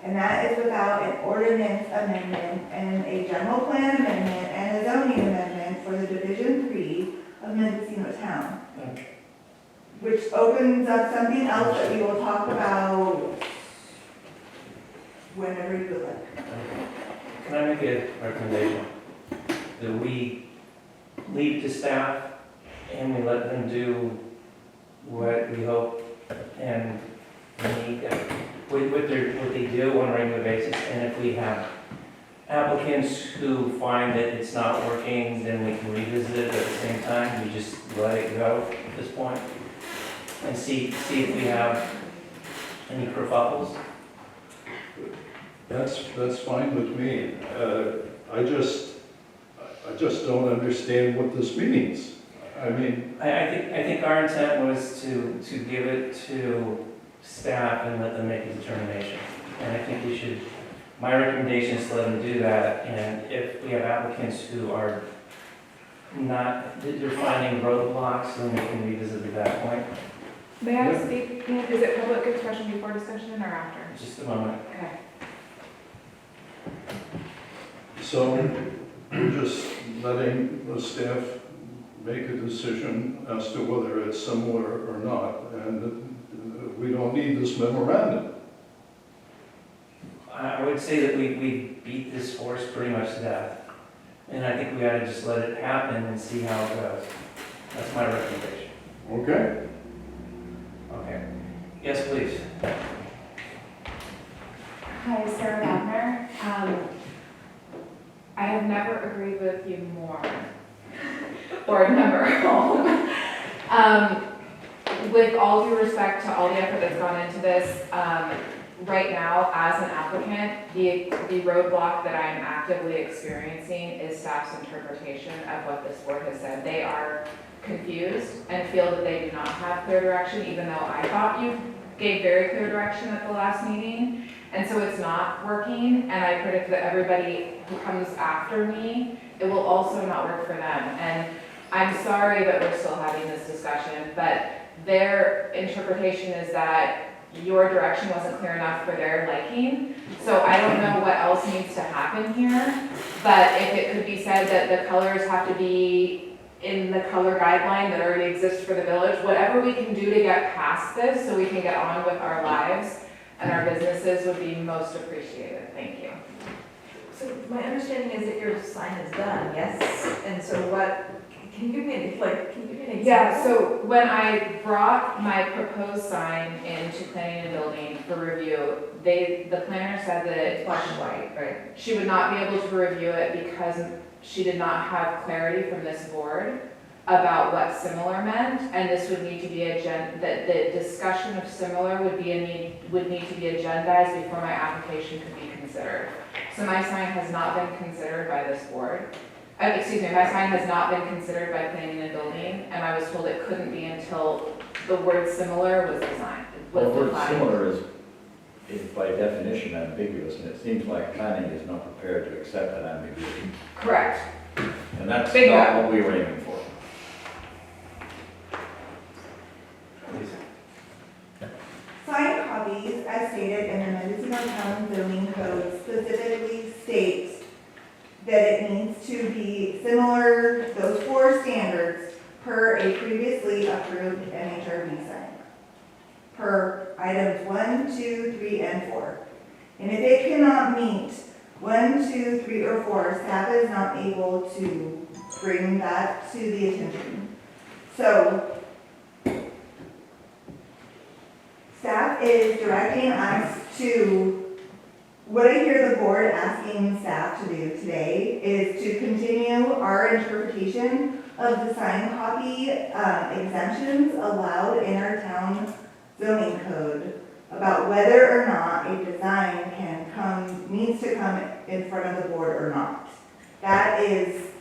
And that is without an ordinance amendment and a general plan amendment and a zoning amendment for the Division 3 of Mendocino Town. Okay. Which opens up something else that we will talk about whenever you would like. Can I make a recommendation? That we leave to staff and we let them do what we hope and need, what they do on a regular basis. And if we have applicants who find that it's not working, then we can revisit it at the same time. We just let it go at this point and see if we have any kerfuffles. That's fine with me. I just don't understand what this means. I mean, I think our intent was to give it to staff and let them make a determination. And I think we should, my recommendation is to let them do that, and if we have applicants who are not, they're finding roadblocks, then we can revisit at that point. May I speak? Is it public expression before discussion or after? Just a moment. Okay. so we're just letting the staff make a decision as to whether it's similar or not, and we don't need this memorandum. I would say that we beat this horse pretty much to death. And I think we ought to just let it happen and see how it goes. That's my recommendation. Okay? Okay. Yes, please. Hi, Sarah Wagner. I have never agreed with you more, or never home. With all due respect to all the effort that's gone into this, right now, as an applicant, the roadblock that I am actively experiencing is staff's interpretation of what this board has said. They are confused and feel that they do not have clear direction, even though I thought you gave very clear direction at the last meeting. And so it's not working, and I predict that everybody who comes after me, it will also not work for them. And I'm sorry that we're still having this discussion, but their interpretation is that your direction wasn't clear enough for their liking. So I don't know what else needs to happen here, but if it could be said that the colors have to be in the color guideline that already exists for the village, whatever we can do to get past this so we can get on with our lives and our businesses would be most appreciated. Thank you. So my understanding is that your sign is done, yes? And so what, can you give me an example? Yeah, so when I brought my proposed sign into planning and building for review, the planner said that It's black and white, right? she would not be able to review it because she did not have clarity from this board about what similar meant, and this would need to be that the discussion of similar would need to be agendized before my application could be considered. So my sign has not been considered by this board. Excuse me, my sign has not been considered by planning and building, and I was told it couldn't be until the word similar was designed. Well, the word similar is by definition ambiguous, and it seems like planning is not prepared to accept that ambiguity. Correct. And that's Bingo. not what we were aiming for. Sign copies, as stated in the Mendocino Town Zoning Code, specifically states that it needs to be similar, those four standards, per a previously approved NHRB sign. Per items 1, 2, 3, and 4. And if it cannot meet 1, 2, 3, or 4, staff is not able to bring that to the attention. So, staff is directing us to, what I hear the board asking staff to do today is to continue our interpretation of the sign copy exemptions allowed in our town zoning code about whether or not a design needs to come in front of the board or not. That is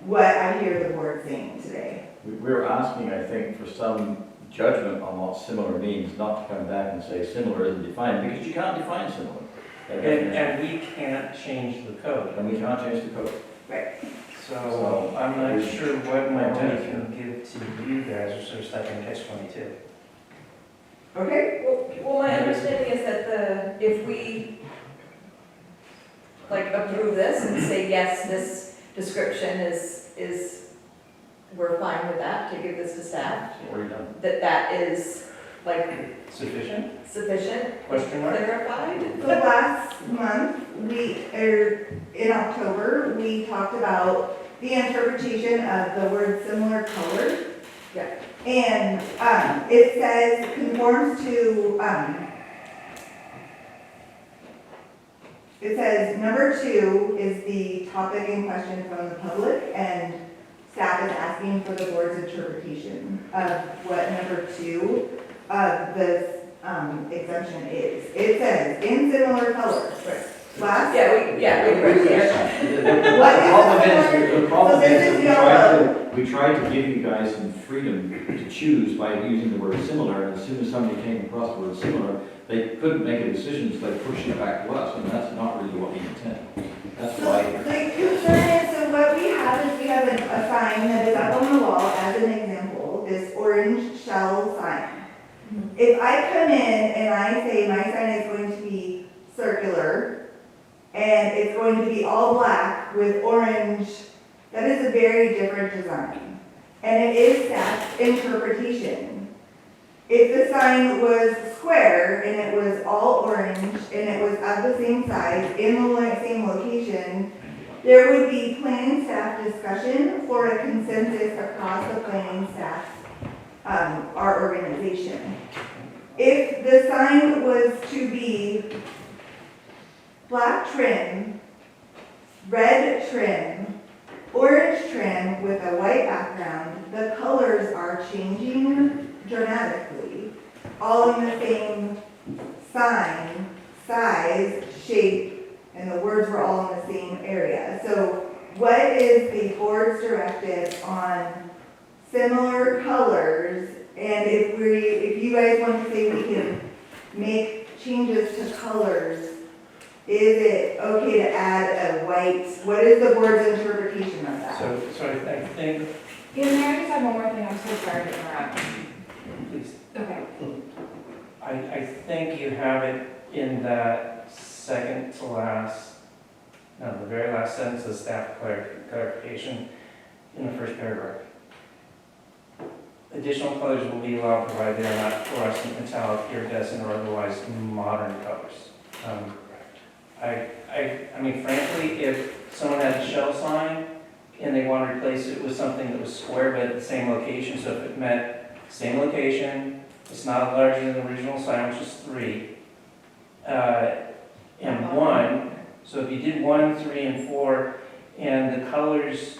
what I hear the board saying today. We're asking, I think, for some judgment on what similar means, not to come back and say similar isn't defined, because you can't define similar. And we can't change the code. And we can't change the code. Right. So I'm not sure what more we can give to you guys, or sort of stuck in catch-22. Okay? Well, my understanding is that if we approve this and say, yes, this description is, we're fine with that, to give this to staff, It's already done. that is Sufficient? sufficient, Question mark? clarified? So last month, in October, we talked about the interpretation of the word similar color. Yeah. And it says conforms to, it says number 2 is the topic in question from the public, and staff is asking for the board's interpretation of what number 2 of this exemption is. It says in similar colors. Glass? Yeah, we were here. The problem So this is is that we tried to give you guys some freedom to choose by using the word similar, and as soon as somebody came across the word similar, they couldn't make a decision, so they pushed it back to us, and that's not really what we intend. That's So why. the concern is, so what we have is we have a sign that is up on the wall, as an example, this orange shell sign. If I come in and I say my sign is going to be circular, and it's going to be all black with orange, that is a very different design. And it is staff interpretation. If the sign was square and it was all orange and it was of the same size in the same location, there would be planning staff discussion for a consensus across the planning staff, our organization. If the sign was to be black trim, red trim, orange trim with a white background, the colors are changing dramatically, all in the same sign, size, shape, and the words were all in the same area. So what is the board's directive on similar colors? And if you guys want to say we can make changes to colors, is it okay to add a white? What is the board's interpretation of that? So I think, Yeah, may I just have one more thing? I'm so sorry to interrupt. please, Okay. I think you have it in that second to last, no, the very last sentence of staff clarification in the first paragraph. Additional colors will be allowed provided they are not fluorescent, metallic, iridescent, or otherwise modern colors. I mean, frankly, if someone had a shell sign and they want to replace it with something that was square but at the same location, so if it met same location, it's not larger than the original sign, which is 3, and 1. So if you did 1, 3, and 4, and the colors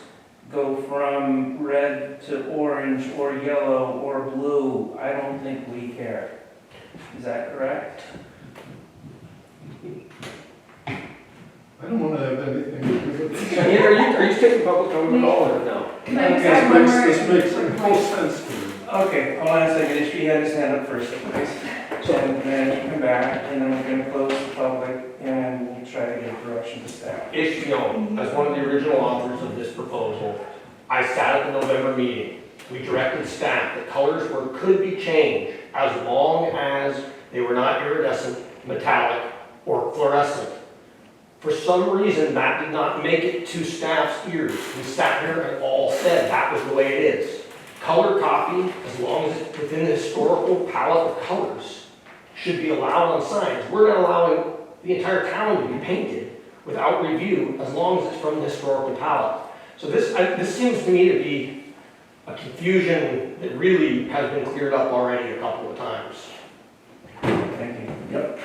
go from red to orange or yellow or blue, I don't think we care. Is that correct? I don't want to have anything to do with this. Are you taking public comment at all or no? Can I just Okay, have one more? This makes no sense to me. Okay, hold on a second, Ishvi had his hand up first, please. And then you come back, and then we're gonna close the public, and we'll try to give direction to staff. Ishmael, as one of the original authors of this proposal, I sat at the November meeting. We directed staff that colors could be changed as long as they were not iridescent, metallic, or fluorescent. For some reason, that did not make it to staff's ears. We sat here and all said that was the way it is. Color copy, as long as it's within the historical palette of colors, should be allowed on signs. We're not allowing the entire town to be painted without review as long as it's from the historical palette. So this seems to me to be a confusion that really has been cleared up already a couple of times. Thank you. Yep.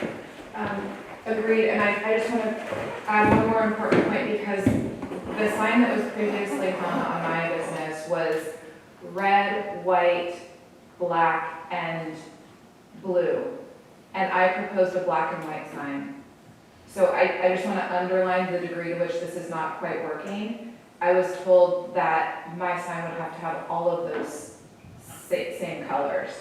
Agreed, and I just want to add one more important point because the sign that was previously hung on my business was red, white, black, and blue. And I proposed a black and white sign. So I just want to underline the degree to which this is not quite working. I was told that my sign would have to have all of those same colors.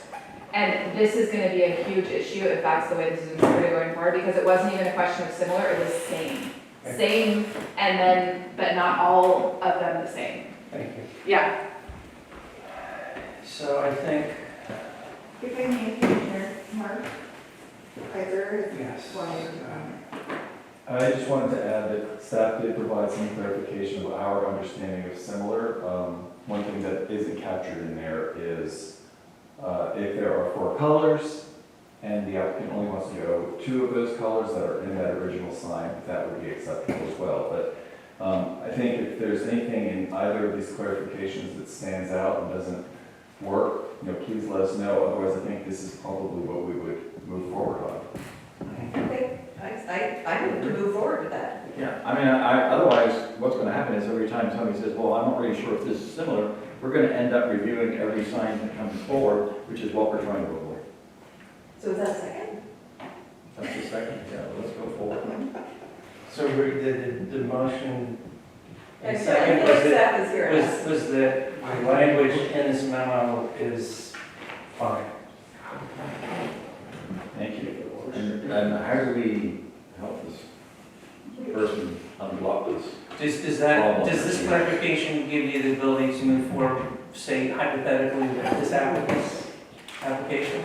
And this is going to be a huge issue if that's the way this is interpreted going forward, because it wasn't even a question of similar, it was same. Okay. Same, and then, but not all of them the same. Thank you. Yeah. So I think, If I may, Commissioner Mark, Kaiser, yes. I just wanted to add that staff did provide some clarification of our understanding of similar. One thing that isn't captured in there is if there are 4 colors and the applicant only wants to go 2 of those colors that are in that original sign, that would be acceptable as well. But I think if there's anything in either of these clarifications that stands out and doesn't work, please let us know. Otherwise, I think this is probably what we would move forward on. I need to move forward with that. Yeah, I mean, otherwise, what's going to happen is every time somebody says, well, I'm not really sure if this is similar, we're going to end up reviewing every sign that comes forward, which is what we're trying to avoid. So is that a second? That's the second, yeah, let's go forward. So the motion, and I feel second, like was that, staff is here. was that the language in this memo is fine? Thank you. And how do we help this person unblock this? Does this clarification give you the ability to move forward, say hypothetically, with this applicant's application?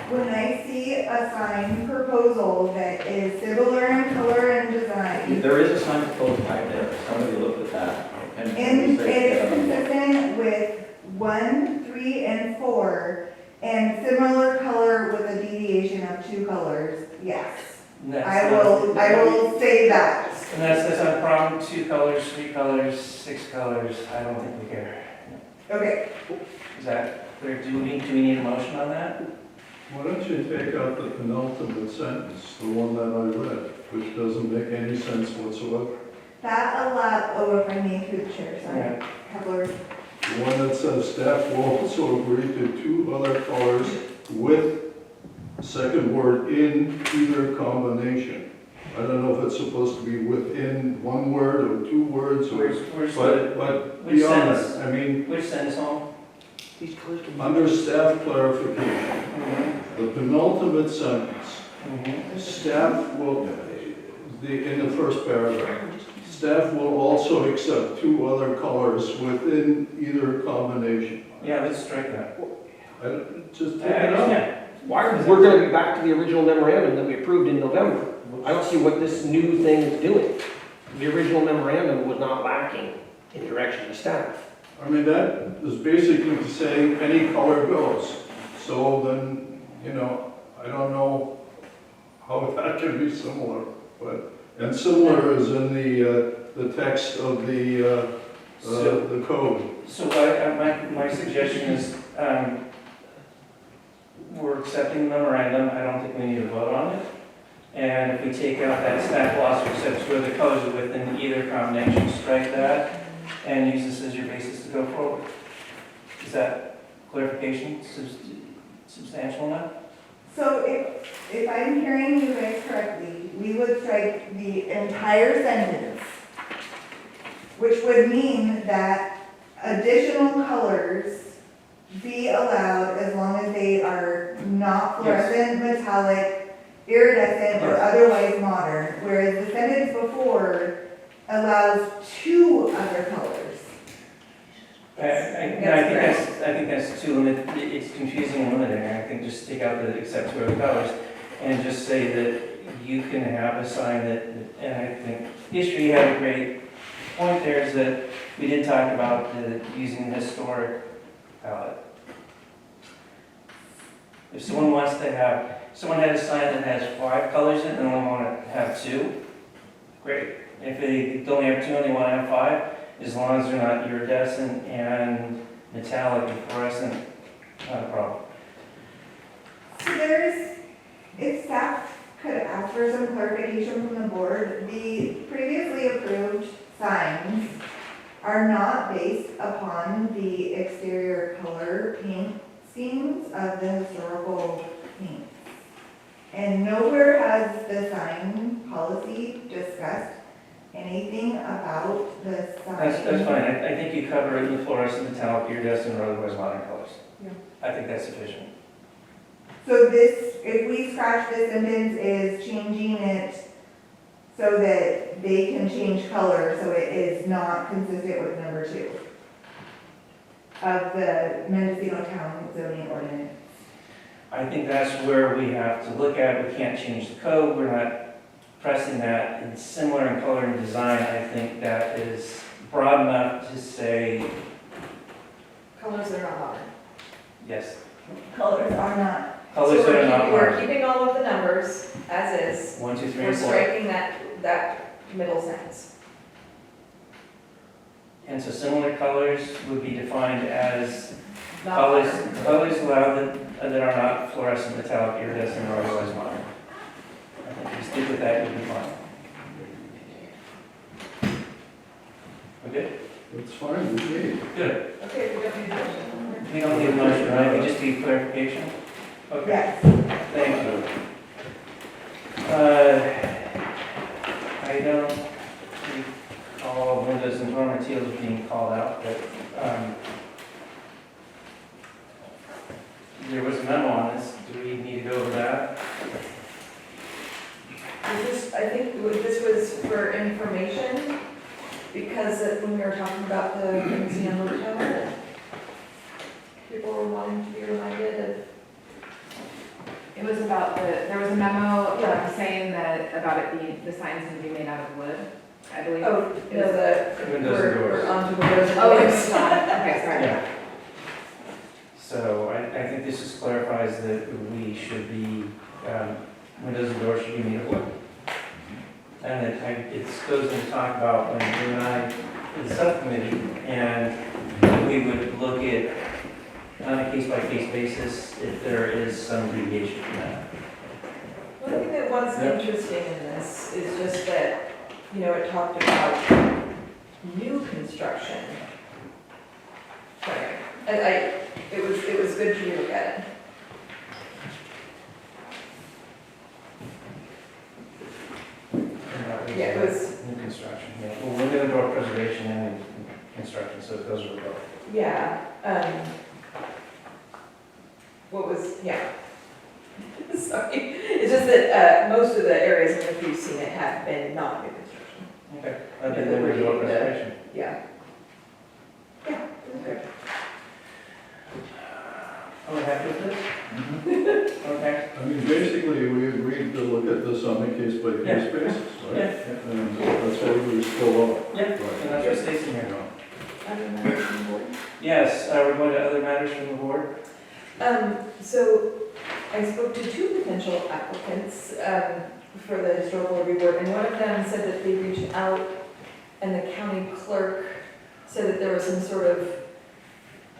When I see a sign proposal that is similar in color and design, There is a sign proposed right there. Somebody looked at that. and it is consistent with 1, 3, and 4, and similar color with a deviation of 2 colors, yes. And that's I not- will say that. And that's not a problem, 2 colors, 3 colors, 6 colors, I don't think we care. Okay, Is that clear? Do we need a motion on that? Why don't you take out the penultimate sentence, the one that I read, which doesn't make any sense whatsoever? that allowed, oh, if I may through the chair, sorry. Yeah. Couple The one that says staff will also agree to 2 other colors with second word in either combination. I don't know if it's supposed to be within 1 word or 2 words or, Where's the, but which beyond sentence? that, I mean, which sentence home? under staff clarification, the penultimate sentence, staff will, in the first paragraph, staff will also accept 2 other colors within either combination. Yeah, let's strike that. Just take I it out. understand. We're gonna be back to the original memorandum that we approved in November. I don't see what this new thing is doing. The original memorandum was not lacking in direction to staff. I mean, that is basically to say any color goes. So then, you know, I don't know how that can be similar, but, and similar is in the text of the code. So my suggestion is, we're accepting the memorandum, I don't think we need to vote on it. And if we take out that staff will also accept 2 other colors within either combination, strike that, and use this as your basis to go forward. Is that clarification substantial enough? So if I'm hearing you guys correctly, we would strike the entire sentence, which would mean that additional colors be allowed as long as they are not fluorescent, metallic, iridescent, or otherwise modern, whereas the sentence before allows 2 other colors. I think that's too limited, it's confusing and limiting. I think just take out the except 2 other colors and just say that you can have a sign that, and I think history had a great point there, is that we did talk about using the historic palette. If someone wants to have, someone had a sign that has 5 colors in it and they only want to have 2, great. If they only have 2 and they want to have 5, as long as they're not iridescent and metallic and fluorescent, not a problem. So if staff could ask for some clarification from the board, the previously approved signs are not based upon the exterior color paint schemes of the historical paints. And nowhere has the sign policy discussed anything about the sign. That's fine. I think you cover it in the fluorescent, metallic, iridescent, or otherwise modern colors. Yeah. I think that's sufficient. So this, if we scratch this sentence, is changing it so that they can change color, so it is not consistent with number 2 of the Mendocino Town zoning ordinance. I think that's where we have to look at it. We can't change the code. We're not pressing that. And similar in color and design, I think that is broad enough to say, Colors that are not modern. yes, Colors are not. colors So that are not we're modern. keeping all of the numbers as is. 1, 2, 3, We're and 4. striking that middle sentence. And so similar colors would be defined as Not colors, modern. colors allowed that are not fluorescent, metallic, iridescent, or otherwise modern. I think if you stick with that, you'll be fine. Okay? That's fine with me. Good. Okay, we don't need a motion. We don't need a motion, right? We just need clarification? Okay. Yes. Thank you. I don't recall windows and door materials being called out, but there was a memo on this. Do we need to go over that? I think this was for information, because when we were talking about the Mendocino hotel, people were wanting to be reminded of. It was about there was a memo saying that about it being, the signs would be made out of wood, I believe. Oh, It was- Windows and doors. we're onto windows and Oh, doors. it's not, okay, sorry. Yeah. So I think this just clarifies that we should be, windows and doors should be made of wood. And it goes into talk about when you and I, in the subcommittee, and we would look at, on a case-by-case basis, if there is some deviation from that. One thing that was Yep. interesting in this is just that, it talked about new construction. Sorry. It was good to look at it. And that Yeah, it was, new construction, yeah. Well, window and door preservation and construction, so it goes with both. yeah, sorry. It's just that, most of the areas in which we've seen it have been not new construction. Okay. Yeah, Then the window and door wood, preservation. Yeah. Yeah, it was good. Are we happy with this? Okay. I mean, basically, we agreed to look at this on a case-by-case basis, right? Yeah. And that's what we still are. Yeah, and that's what stays in here. Other matters from the board? Yes, we're going to other matters from the board. So I spoke to two potential applicants for the historical review board, and one of them said that they reached out and the county clerk said that there was some sort of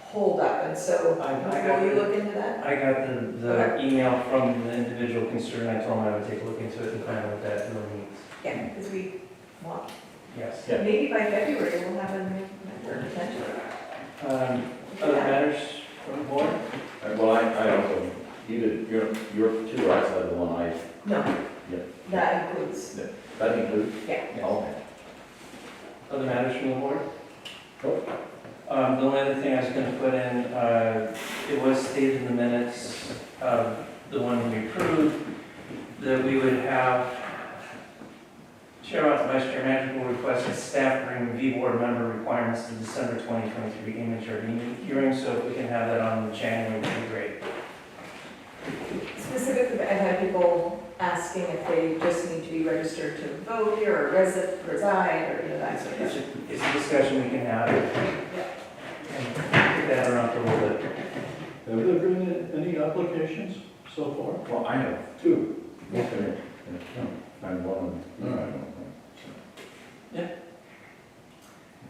holdup, and so will you look into that? I got the email from the individual concerned. I told him I would take a look into it and find out what that really means. Yeah, because we want, Yes. Yeah. maybe by February we'll have a new member potentially. Other matters from the board? Well, I also, you did, your two outside the one I, No. Yeah. That includes, that includes? yeah. Okay. Other matters from the board? Nope. The only other thing I was going to put in, it was stated in the minutes of the one we approved, that we would have Chair Watts, Vice Chair Magic will request that staff bring review board member requirements to December 2023 image hearing, so if we can have that on January, would be great. Specifically, I've had people asking if they just need to be registered to vote here or reside or that sort of stuff. It's a discussion we can have and kick that around for a little bit. Have there been any applications so far? Well, I have two. Okay. I'm one. All right.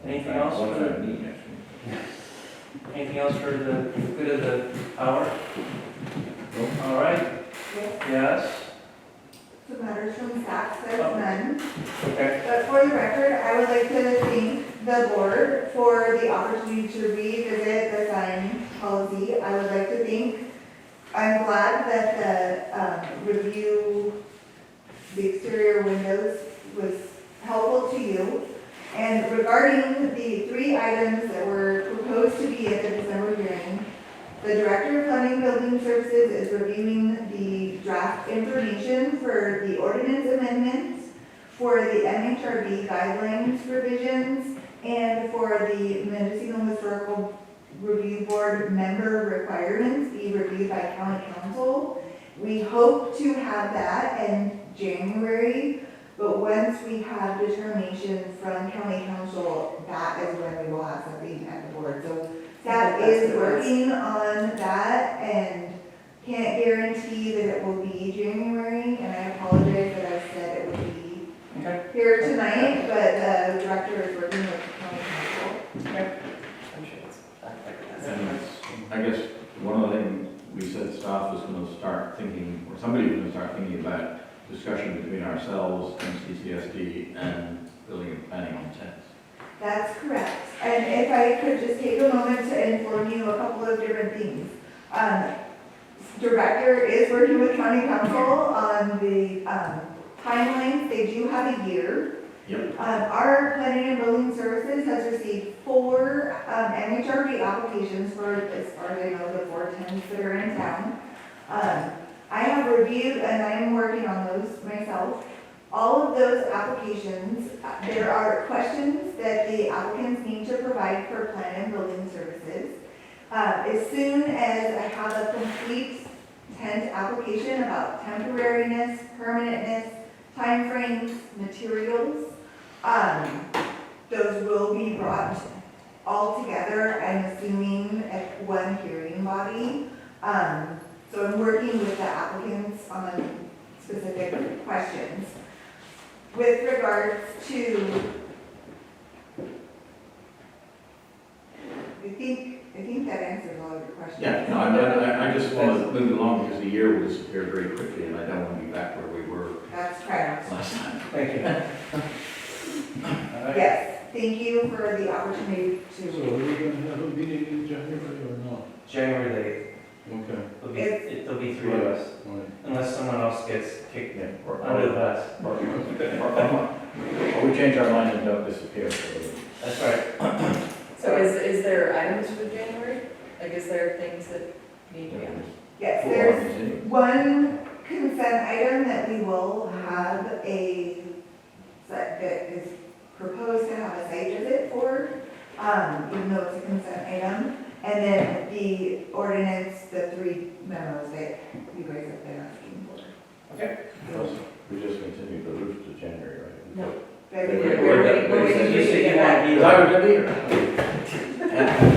Anything else? One that I need, actually. Anything else for the good of the hour? All right, yes, The matters from staff says none. okay. But for the record, I would like to thank the board for the opportunity to revisit the sign policy. I would like to thank, I'm glad that the review, the exterior windows was helpful to you. And regarding the 3 items that were proposed to be at the December hearing, the Director of Planning Building Services is reviewing the draft information for the ordinance amendments, for the MHRB guidelines revisions, and for the Mendocino Historical Review Board member requirements be reviewed by County Council. We hope to have that in January, but once we have determination from County Council, that is when we will have something at the board. So staff is working on that and can't guarantee that it will be January, and I apologize that I said it would be here tonight, but the director is working with the County Council. Okay. And I guess one of the things we said staff was going to start thinking, or somebody was going to start thinking about discussion between ourselves, MCCSD, and building and planning on tents. That's correct. And if I could just take a moment to inform you a couple of different things. Director is working with County Council on the Timelines, they do have a year. Yep. Our planning and building services has received 4 MHRD applications for, as far as I know, the 4 towns that are in town. I have reviewed and I am working on those myself. All of those applications, there are questions that the applicants need to provide for plan and building services. As soon as I have a complete tent application about temporariness, permanentness, timeframes, materials, those will be brought all together, I'm assuming, at one hearing body. So I'm working with the applicants on specific questions. With regards to, I think that answers all of your questions. Yeah, no, I just want to move along because the year will disappear very quickly and I don't want to be back where we were That's correct. last time. Thank you. Yes, thank you for the opportunity So to. are we gonna have a meeting in January or not? January Okay. 8th. There'll be 3 of us, Right. unless someone else gets kicked Yeah, or, under the bus. or we change our mind and don't disappear. That's right. So is there items for January? Like, is there things that need to be on? Yes, For there's our museum. one consent item that we will have that is proposed to have a site visit for, even though it's a consent item. And then the ordinance, the 3 memos that you guys have been asking for. Okay. We just continued the roof to January, right? No. February. We're waiting You for you said to you get want back. to be Because I was gonna be here. And